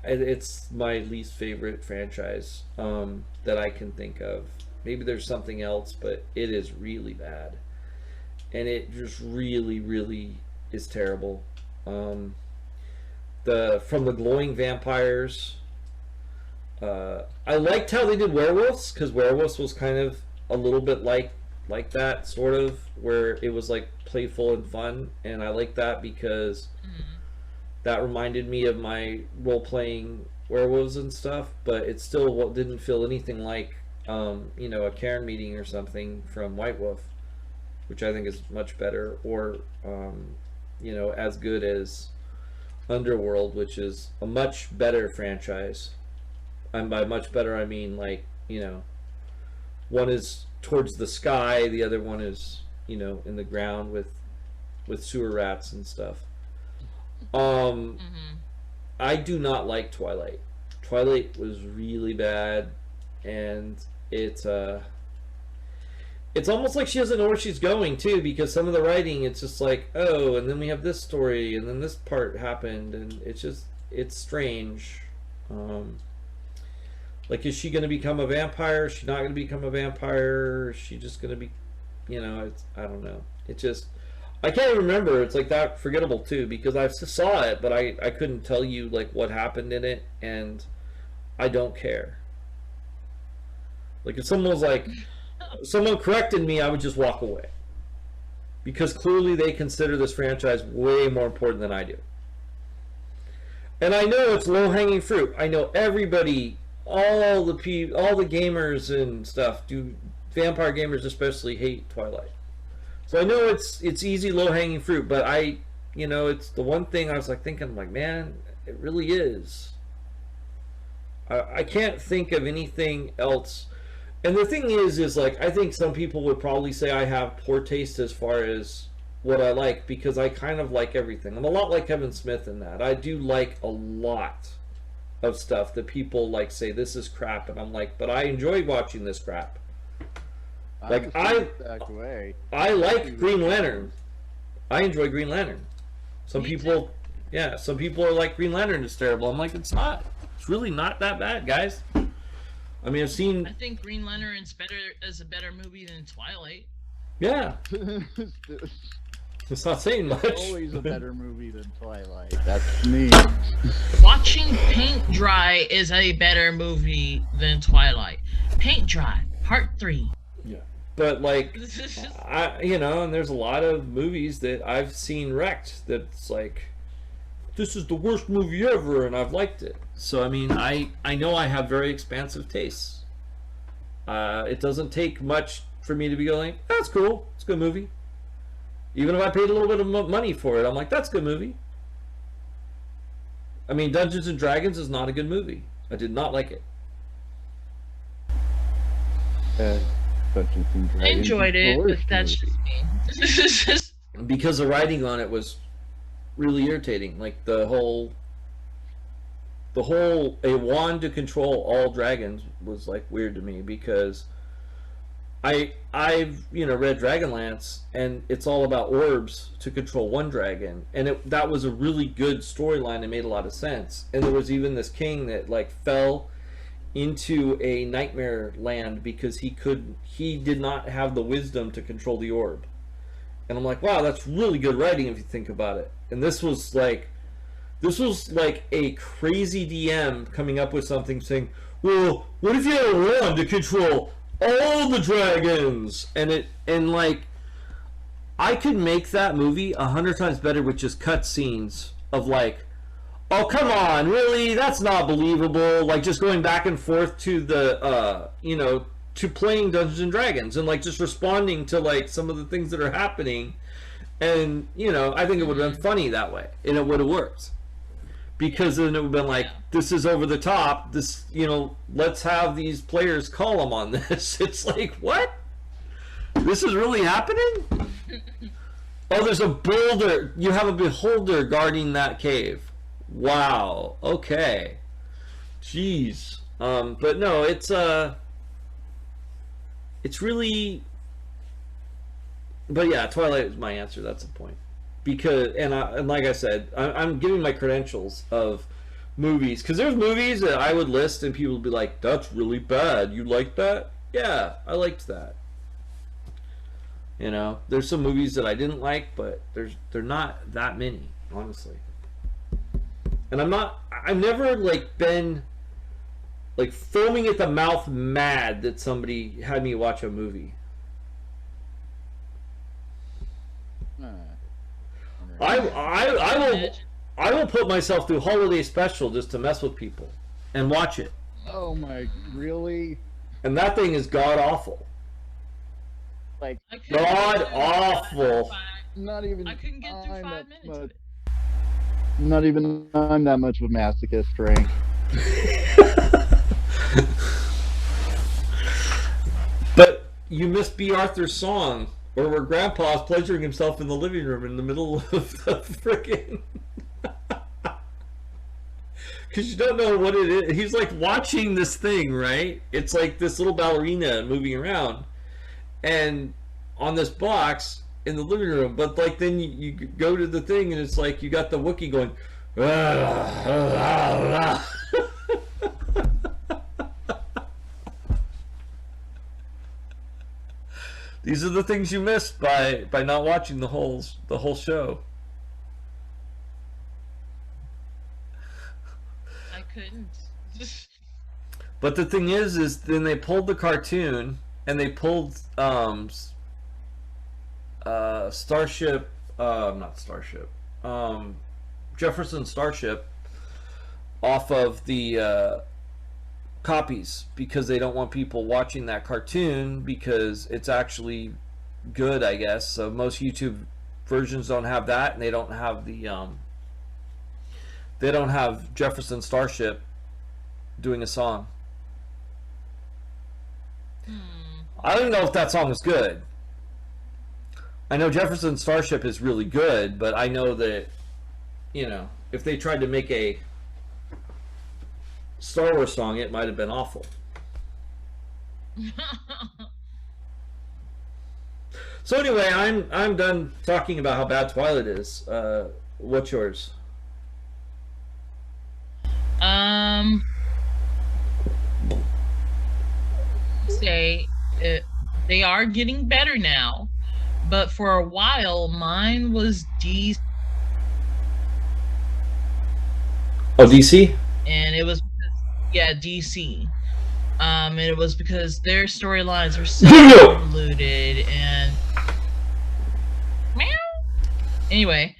it's my least favorite franchise that I can think of. Maybe there's something else, but it is really bad, and it just really is terrible. From the glowing vampires, I liked how they did werewolves, because werewolves was kind of a little bit like that, sort of, where it was like playful and fun, and I like that because that reminded me of my role-playing werewolves and stuff, but it still didn't feel anything like you know, a Karen meeting or something from White Wolf, which I think is much better, or you know, as good as Underworld, which is a much better franchise. And by much better, I mean, like, you know, one is towards the sky, the other one is, you know, in the ground with sewer rats and stuff. I do not like Twilight. Twilight was really bad, and it's almost like she doesn't know where she's going too, because some of the writing, it's just like, oh, and then we have this story, and then this part happened, and it's strange. Like, is she going to become a vampire? Is she not going to become a vampire? Is she just going to be, you know, I don't know. It just, I can't even remember. It's like that forgettable too, because I saw it, but I couldn't tell you like what happened in it, and I don't care. Like, if someone was like, someone corrected me, I would just walk away. Because clearly they consider this franchise way more important than I do. And I know it's low-hanging fruit. I know everybody, all the gamers and stuff, vampire gamers especially, hate Twilight. So I know it's easy low-hanging fruit, but you know, it's the one thing I was like thinking, like, man, it really is. I can't think of anything else. And the thing is like, I think some people would probably say I have poor taste as far as what I like, because I kind of like everything. I'm a lot like Kevin Smith in that. I do like a lot of stuff that people like say this is crap, and I'm like, but I enjoy watching this crap. Like, I like Green Lantern. I enjoy Green Lantern. Some people are like, Green Lantern is terrible. I'm like, it's not. It's really not that bad, guys. I mean, I think Green Lantern is a better movie than Twilight. Yeah. It's not saying much. Always a better movie than Twilight. That's me. Watching paint dry is a better movie than Twilight. Paint Dry, Part 3. Yeah. But, like, you know, and there's a lot of movies that I've seen wrecked that's like, this is the worst movie ever, and I've liked it. So, I mean, I know I have very expansive tastes. It doesn't take much for me to be going, that's cool, it's a good movie. Even if I paid a little bit of money for it, I'm like, that's a good movie. I mean, Dungeons and Dragons is not a good movie. I did not like it. Dungeons and Dragons. I enjoyed it, but that's just me. Because the writing on it was really irritating. Like, the whole a wand to control all dragons was like weird to me, because I've you know, read Dragonlance, and it's all about orbs to control one dragon, and that was a really good storyline. It made a lot of sense. And there was even this king that like fell into a nightmare land because he did not have the wisdom to control the orb. And I'm like, wow, that's really good writing if you think about it. And this was like a crazy DM coming up with something saying, well, what if you had a wand to control all the dragons? And like, I could make that movie 100 times better with just cutscenes of like, oh, come on, really? That's not believable. Like, just going back and forth to the, you know, to playing Dungeons and Dragons, and like just responding to like some of the things that are happening. And, you know, I think it would have been funny that way, and it would have worked. Because then it would have been like, this is over the top. This, you know, let's have these players call them on this. It's like, what? This is really happening? Oh, there's a boulder. You have a beholder guarding that cave. Wow. Okay. Jeez. But no, it's really. But yeah, Twilight is my answer. That's the point. Because and like I said, I'm giving my credentials of movies, because there's movies that I would list and people would be like, "That's really bad. You like that?" Yeah, I liked that. You know, there's some movies that I didn't like, but they're not that many, honestly. And I've never like been like foaming at the mouth mad that somebody had me watch a movie. I will put myself through Holiday Special just to mess with people and watch it. Oh my, really? And that thing is god awful. Like, god awful. Not even. I couldn't get through 5 minutes of it. Not even I'm that much of a masochist, Frank. But you missed B. Arthur's song, or where Grandpa's pleasuring himself in the living room in the middle of the freaking. Because you don't know what it is. He's like watching this thing, right? It's like this little ballerina moving around, and on this box in the living room. But like then you go to the thing, and it's like you got the Wookiee going. These are the things you missed by not watching the whole show. I couldn't. But the thing is then they pulled the cartoon and they pulled Starship, not Starship, Jefferson Starship off of the copies because they don't want people watching that cartoon because it's actually good, I guess. So most YouTube versions don't have that, and they don't have the they don't have Jefferson Starship doing a song. I don't know if that song is good. I know Jefferson Starship is really good, but I know that, you know, if they tried to make a Star Wars song, it might have been awful. So anyway, I'm done talking about how bad Twilight is. What's yours? Say they are getting better now, but for a while mine was DC. Oh, DC? And it was, yeah, DC. And it was because their storylines were so convoluted and meow. Anyway,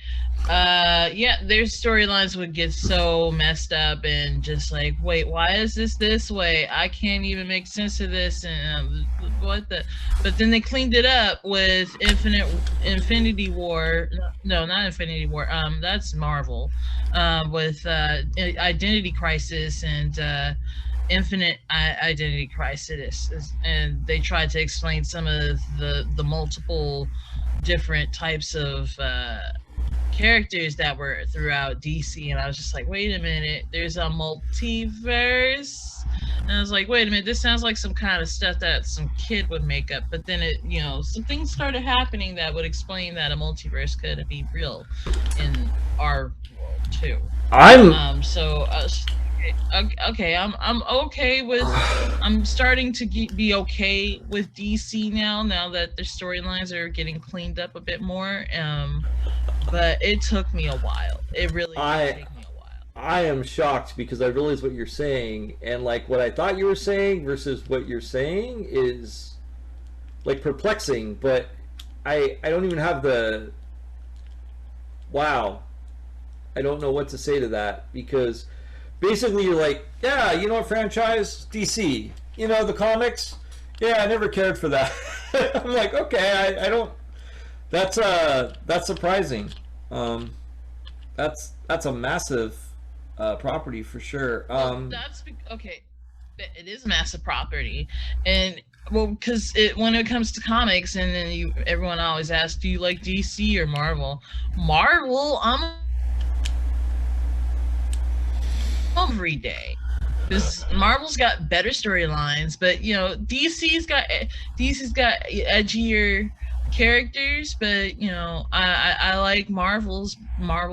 yeah, their storylines would get so messed up and just like, wait, why is this way? I can't even make sense of this, and what the? But then they cleaned it up with Infinity War. No, not Infinity War. That's Marvel. With Identity Crisis and Infinite Identity Crisis, and they tried to explain some of the multiple different types of characters that were throughout DC, and I was just like, wait a minute, there's a multiverse, and I was like, wait a minute, this sounds like some kind of stuff that some kid would make up. But then it, you know, some things started happening that would explain that a multiverse could be real in our world too. Okay, I'm okay with, I'm starting to be okay with DC now that their storylines are getting cleaned up a bit more. But it took me a while. It really did take me a while. I am shocked because I realize what you're saying, and like what I thought you were saying versus what you're saying is like perplexing. But I don't even have the wow. I don't know what to say to that, because basically you're like, yeah, you know what franchise? DC. You know, the comics? Yeah, I never cared for that. I'm like, okay, I don't. That's surprising. That's a massive property for sure. That's okay. It is massive property, and well, because when it comes to comics, and then everyone always asks, do you like DC or Marvel? Marvel, I'm every day. Because Marvel's got better storylines, but you know, DC's got edgier characters, but you know, I like Marvel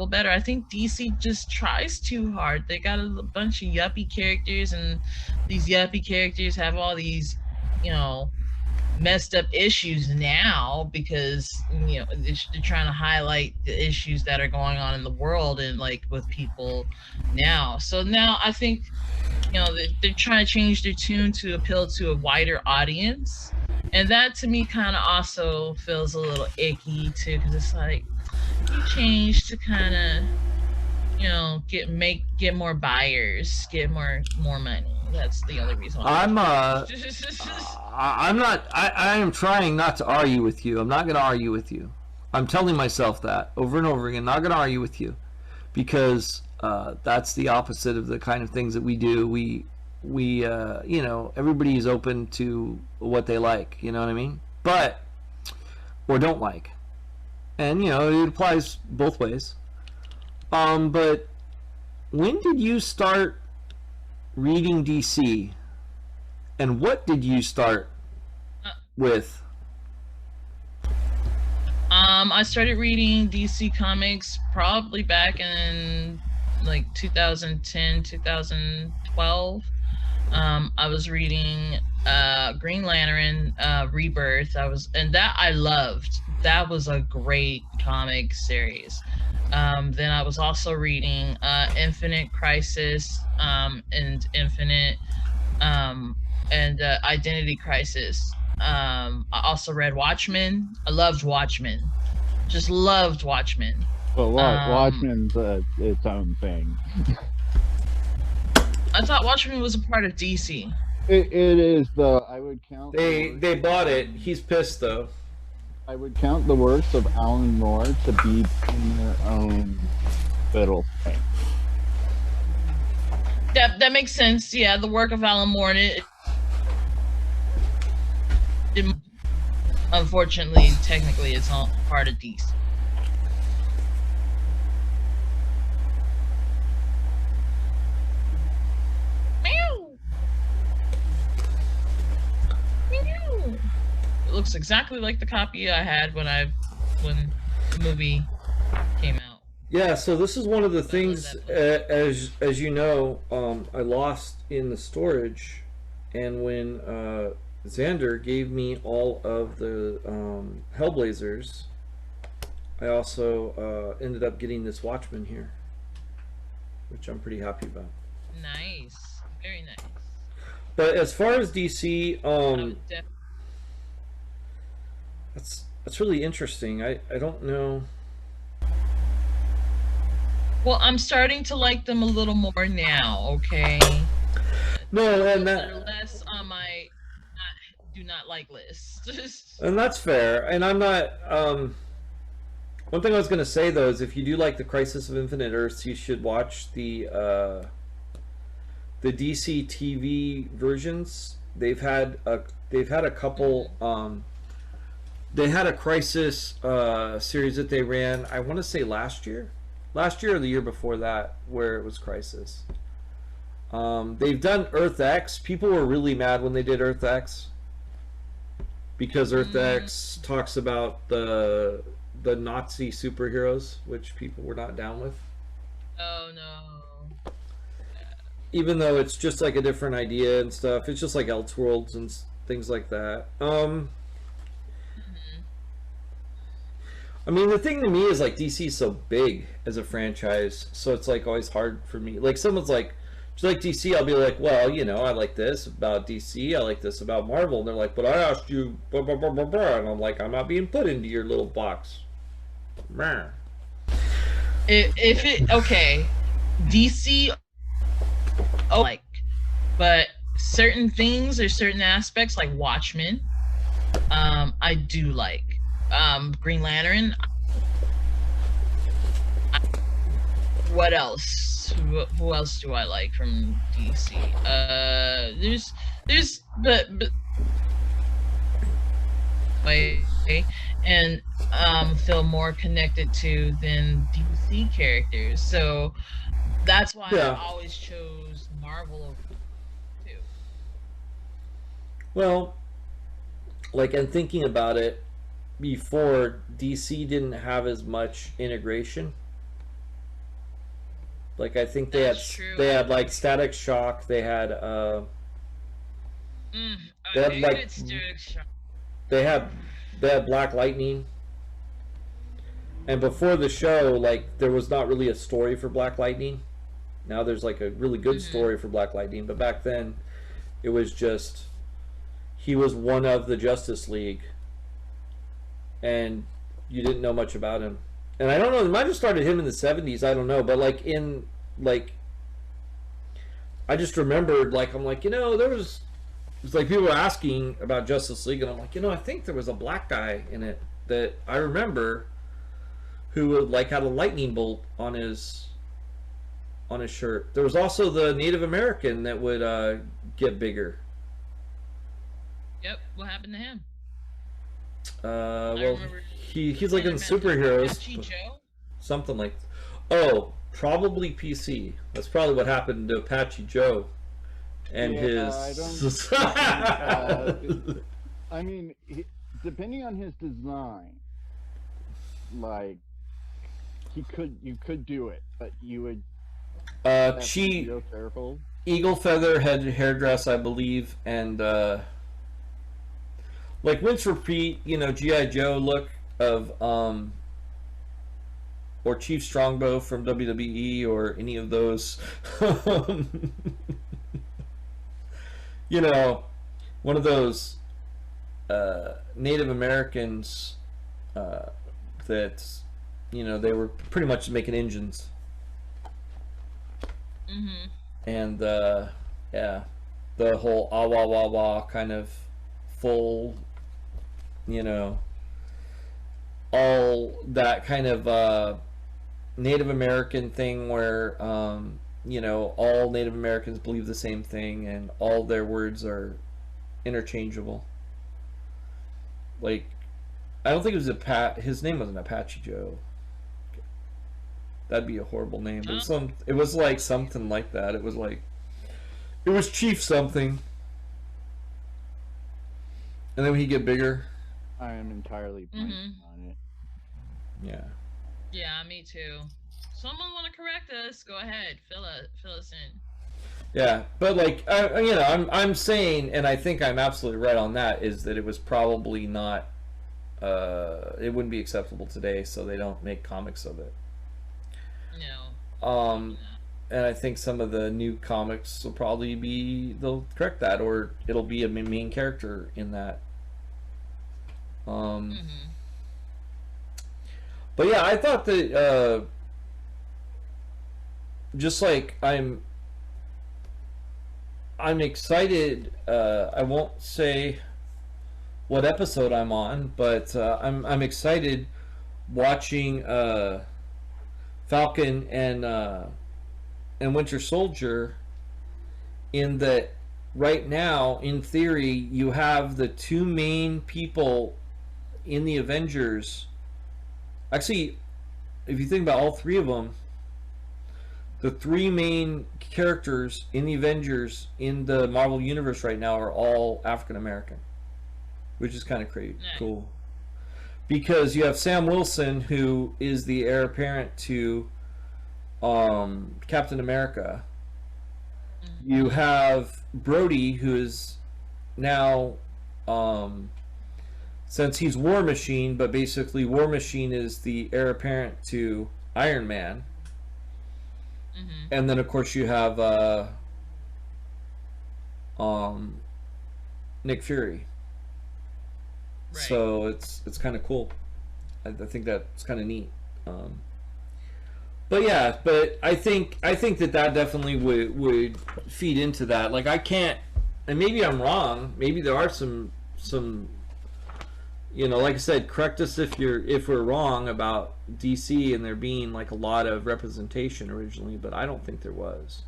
better. I think DC just tries too hard. They got a bunch of yuppie characters, and these yuppie characters have all these, you know, messed up issues now because, you know, they're trying to highlight the issues that are going on in the world and like with people now. So now I think, you know, they're trying to change their tune to appeal to a wider audience. And that to me kind of also feels a little icky too, because it's like you change to kind of, you know, get more buyers, get more money. That's the only reason why. I am trying not to argue with you. I'm not going to argue with you. I'm telling myself that over and over again. Not going to argue with you, because that's the opposite of the kind of things that we do. We you know, everybody is open to what they like, you know what I mean, but or don't like, and you know it applies both ways. But when did you start reading DC, and what did you start with? I started reading DC Comics probably back in like 2010, 2012. I was reading Green Lantern Rebirth. And that I loved. That was a great comic series. Then I was also reading Infinite Crisis and Infinite and Identity Crisis. I also read Watchmen. I loved Watchmen. Just loved Watchmen. Well, Watchmen's its own thing. I thought Watchmen was a part of DC. It is, though. I would count. They bought it. He's pissed though. I would count the works of Alan Moore to be in their own little thing. That makes sense. Yeah, the work of Alan Moore. Unfortunately, technically, it's not part of DC. Meow. Meow. It looks exactly like the copy I had when the movie came out. Yeah, so this is one of the things, as you know, I lost in the storage, and when Xander gave me all of the Hellblazers, I also ended up getting this Watchman here, which I'm pretty happy about. Nice, very nice. But as far as DC, that's really interesting. I don't know. Well, I'm starting to like them a little more now. Okay. No, and They're less on my do not like list. And that's fair. And I'm not. One thing I was gonna say though is if you do like the Crisis of Infinite Earths, you should watch the DC TV versions. They've had a couple. They had a Crisis series that they ran. I want to say last year or the year before that, where it was Crisis. They've done Earth X. People were really mad when they did Earth X because Earth X talks about the Nazi superheroes, which people were not down with. Oh no. Even though it's just like a different idea and stuff, it's just like Elseworlds and things like that. I mean, the thing to me is like DC is so big as a franchise, so it's like always hard for me. Like someone's like, "Do you like DC?" I'll be like, "Well, you know, I like this about DC. I like this about Marvel." And they're like, "But I asked you," blah, blah, blah, blah, blah. And I'm like, "I'm not being put into your little box." If it okay, DC, but certain things or certain aspects like Watchmen, I do like. Green Lantern. What else? Who else do I like from DC? There's but and feel more connected to than DC characters. So that's why I always chose Marvel over too. Well, like, and thinking about it, before, DC didn't have as much integration. Like, I think they had like Static Shock. They had they had Black Lightning. And before the show, like, there was not really a story for Black Lightning. Now there's like a really good story for Black Lightning, but back then it was just he was one of the Justice League and you didn't know much about him. And I don't know, they might have started him in the 70s, I don't know, but like in like I just remembered, like, I'm like, you know, it's like people were asking about Justice League and I'm like, you know, I think there was a black guy in it that I remember who would like had a lightning bolt on his on his shirt. There was also the Native American that would get bigger. Yep. What happened to him? Well, he's like in superheroes. Apache Joe? Something like, oh, probably PC. That's probably what happened to Apache Joe, and his. I mean, depending on his design, like you could do it, but you would. Careful. Eagle feather head hairdress, I believe, and like rinse repeat, you know, G.I. Joe look of or Chief Strongbow from WWE or any of those. You know, one of those Native Americans that, you know, they were pretty much making engines. Mm-hmm. And yeah, the whole ah wah wah wah kind of full, you know, all that kind of Native American thing where you know, all Native Americans believe the same thing and all their words are interchangeable. Like, I don't think it was his name wasn't Apache Joe. That'd be a horrible name. But it was like something like that. It was Chief something. And then when he get bigger. I am entirely blanking on it. Yeah. Yeah, me too. Someone want to correct us? Go ahead, fill us in. Yeah, but like you know, I'm saying, and I think I'm absolutely right on that, is that it was probably not. It wouldn't be acceptable today, so they don't make comics of it. No. And I think some of the new comics will probably they'll correct that, or it'll be a main character in that. But yeah, I thought that just like I'm excited. I won't say what episode I'm on, but I'm excited watching Falcon and Winter Soldier. In that, right now, in theory, you have the two main people in the Avengers. Actually, if you think about all three of them, the three main characters in the Avengers in the Marvel Universe right now are all African American, which is kind of crazy, cool. Because you have Sam Wilson, who is the heir apparent to Captain America. You have Brody, who is now, since he's War Machine, but basically War Machine is the heir apparent to Iron Man. And then of course you have Nick Fury. Right. So it's kind of cool. I think that's kind of neat. But yeah, but I think that definitely would feed into that. Like, I can't, and maybe I'm wrong. Maybe there are some you know, like I said, correct us if we're wrong about DC and there being like a lot of representation originally, but I don't think there was.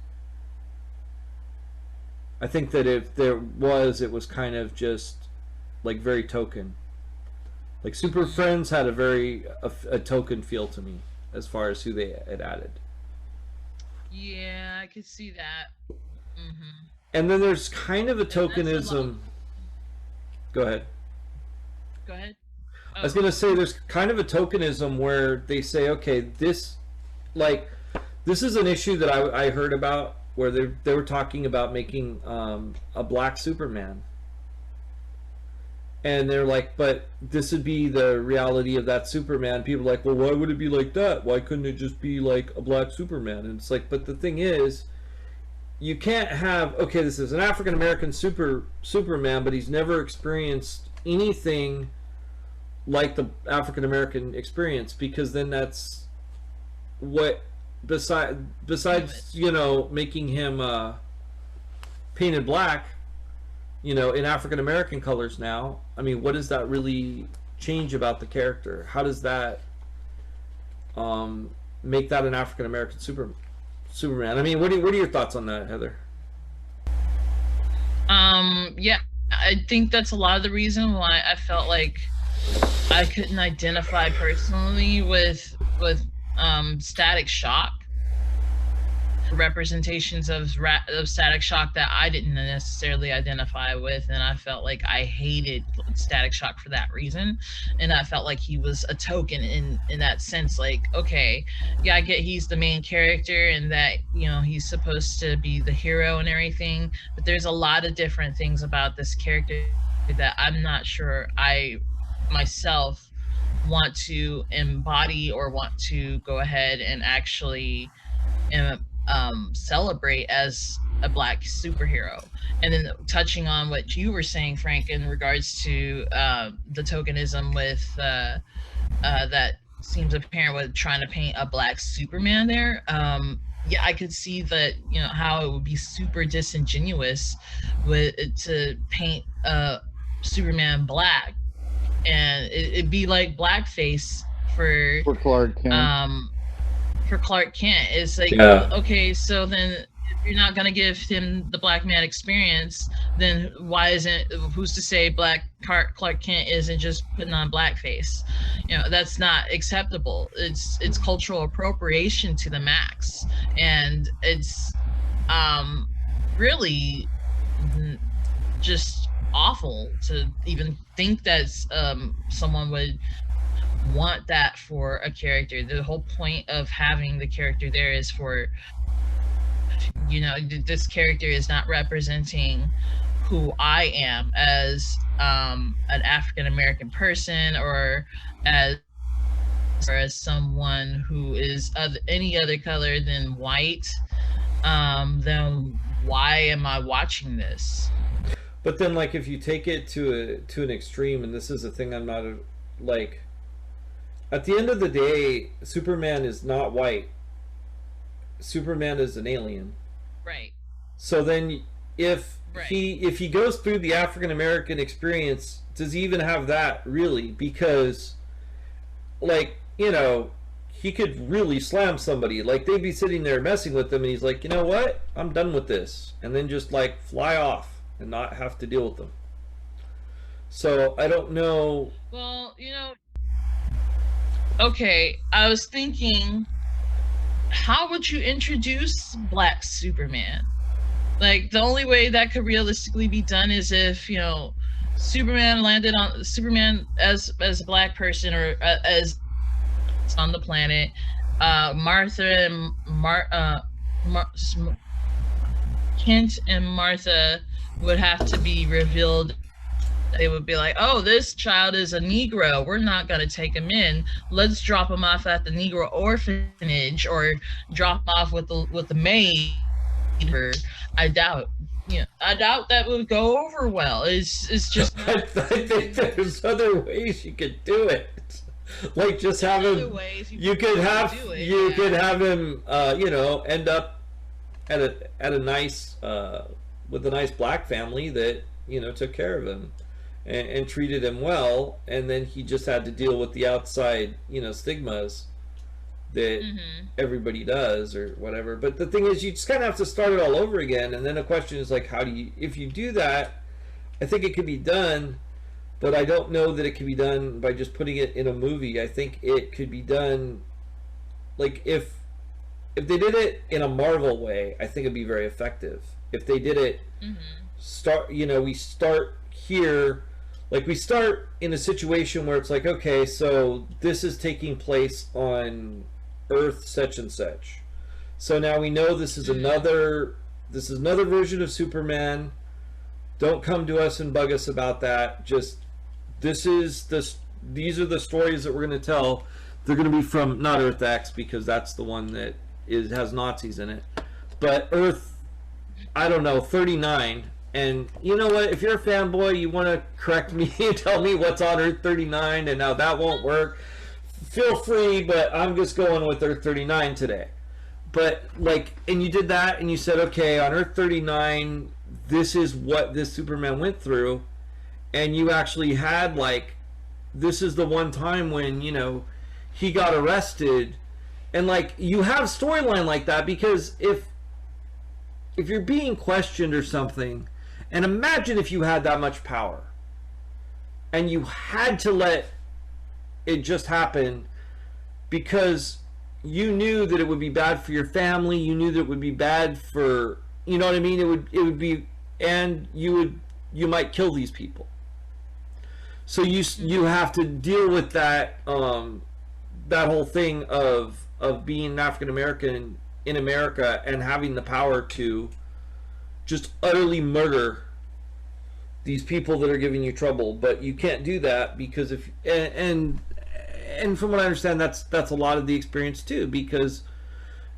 I think that if there was, it was kind of just like very token. Like Super Friends had a token feel to me as far as who they had added. Yeah, I could see that. And then there's kind of a tokenism. Go ahead. Go ahead. I was going to say there's kind of a tokenism where they say, okay, this is an issue that I heard about where they were talking about making a black Superman. And they're like, but this would be the reality of that Superman. People are like, well, why would it be like that? Why couldn't it just be like a black Superman? And it's like, but the thing is, you can't have, okay, this is an African-American Superman, but he's never experienced anything like the African-American experience, because then that's what, besides, you know, making him painted black, you know, in African-American colors now, I mean, what does that really change about the character? How does that make that an African-American Superman. I mean, what are your thoughts on that, Heather? Yeah, I think that's a lot of the reason why I felt like I couldn't identify personally with Static Shock. Representations of Static Shock that I didn't necessarily identify with, and I felt like I hated Static Shock for that reason, and I felt like he was a token in that sense. Like, okay, yeah, I get he's the main character and that, you know, he's supposed to be the hero and everything, but there's a lot of different things about this character that I'm not sure I myself want to embody or want to go ahead and actually celebrate as a Black superhero. And then touching on what you were saying, Frank, in regards to the tokenism with that seems apparent with trying to paint a Black Superman there. Yeah, I could see that, you know, how it would be super disingenuous to paint Superman black, and it'd be like blackface for Clark Kent. For Clark Kent. It's like, Yeah. okay, so then if you're not gonna give him the black man experience, then why isn't, who's to say Clark Kent isn't just putting on blackface? You know, that's not acceptable. It's cultural appropriation to the max, and it's really just awful to even think that someone would want that for a character. The whole point of having the character there is for, you know, this character is not representing who I am as an African American person, or as someone who is any other color than white. Then why am I watching this? But then, like, if you take it to an extreme, and this is a thing I'm not like. At the end of the day, Superman is not white. Superman is an alien. Right. So then, if he goes through the African American experience, does he even have that really? Because, like, you know, he could really slam somebody. Like, they'd be sitting there messing with him, and he's like, you know what? I'm done with this, and then just like fly off and not have to deal with them. So I don't know. Well, you know. Okay, I was thinking, how would you introduce Black Superman? Like, the only way that could realistically be done is if, you know, Superman as a Black person, or as on the planet, Martha and Kent and Martha would have to be revealed. They would be like, oh, this child is a Negro. We're not going to take him in. Let's drop him off at the Negro orphanage, or drop him off with the maid. I doubt that would go over well. It's just. I think there's other ways you could do it. Like, just have him. You could have him. You know, end up at a nice with a nice Black family that, you know, took care of him. And treated him well, and then he just had to deal with the outside, you know, stigmas that everybody does or whatever. But the thing is, you just kind of have to start it all over again. And then the question is, like, how do you, if you do that, I think it could be done, but I don't know that it can be done by just putting it in a movie. I think it could be done, like, if they did it in a Marvel way, I think it'd be very effective. If they did it, we start here. Like, we start in a situation where it's like, okay, so this is taking place on Earth such and such. So now we know this is another version of Superman. Don't come to us and bug us about that. Just, these are the stories that we're going to tell. They're going to be from, not Earth X, because that's the one that has Nazis in it, but Earth, I don't know, 39. And you know what? If you're a fanboy, you want to correct me and tell me what's on Earth 39 and how that won't work, feel free, but I'm just going with Earth 39 today. But, like, and you did that, and you said, okay, on Earth 39, this is what this Superman went through, and you actually had, like, this is the one time when, you know, he got arrested, And like you have storyline like that because if you're being questioned or something, and imagine if you had that much power and you had to let it just happen because you knew that it would be bad for your family, you knew that it would be bad for, you know what I mean, it would be, and you might kill these people. So you have to deal with that that whole thing of being an African American in America and having the power to just utterly murder these people that are giving you trouble. But you can't do that because if and from what I understand, that's a lot of the experience too, because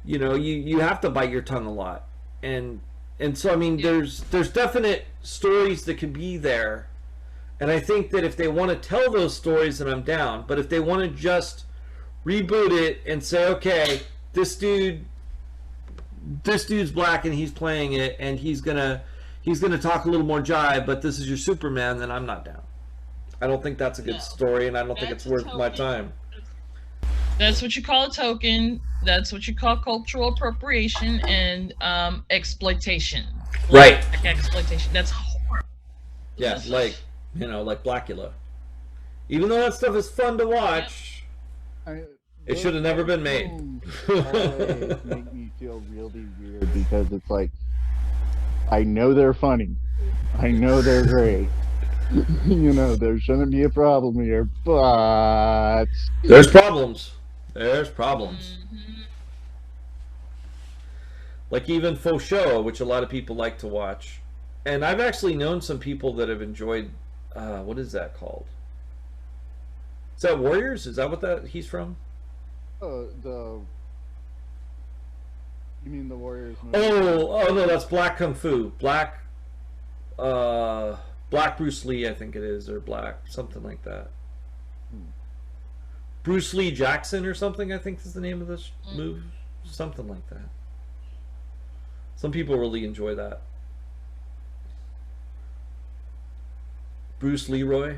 you know you have to bite your tongue a lot, and so I mean there's definite stories that could be there, and I think that if they want to tell those stories, then I'm down. But if they want to just reboot it and say, okay, this dude's black and he's playing it and he's gonna talk a little more jive, but this is your Superman, then I'm not down. I don't think that's a good story, and I don't think it's worth my time. That's what you call a token. That's what you call cultural appropriation and exploitation. Right. Like exploitation. That's horrible. Yeah, like Blackula. Even though that stuff is fun to watch, it should have never been made. Always make me feel really weird because it's like, I know they're funny, I know they're great. You know, there shouldn't be a problem here, but there's problems. There's problems. Mm-hmm. Like even Faux Show, which a lot of people like to watch. And I've actually known some people that have enjoyed, what is that called? Is that Warriors? Is that what he's from? You mean the Warriors movie? Oh no, that's Black Kung Fu. Black Bruce Lee, I think it is, or Black, something like that. Bruce Lee Jackson or something, I think is the name of this movie. Something like that. Some people really enjoy that. Bruce Leroy.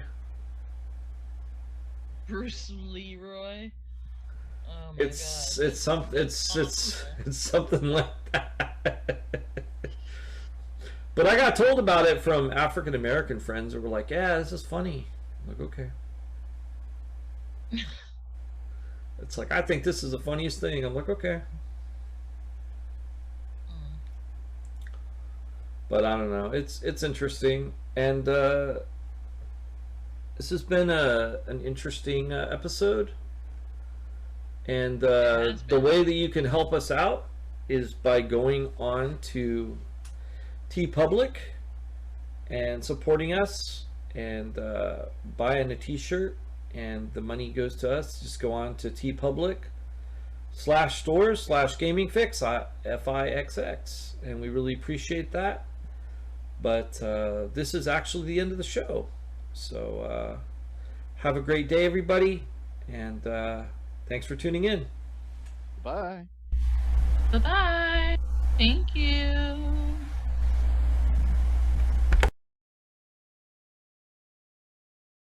Bruce Leroy. Oh my It's God. it's something like that. But I got told about it from African American friends who were like, "Yeah, this is funny." I'm like, okay. It's like, I think this is the funniest thing. I'm like, okay. But I don't know. It's interesting, and this has been an interesting episode. And the way that you can help us out is by going on to TeePublic and supporting us and buying a t-shirt, and the money goes to us. Just go on to TeePublic/stores/GamingFixx FIXX, and we really appreciate that. But this is actually the end of the show, so have a great day, everybody, and thanks for tuning in. Bye. Bye-bye. Thank you.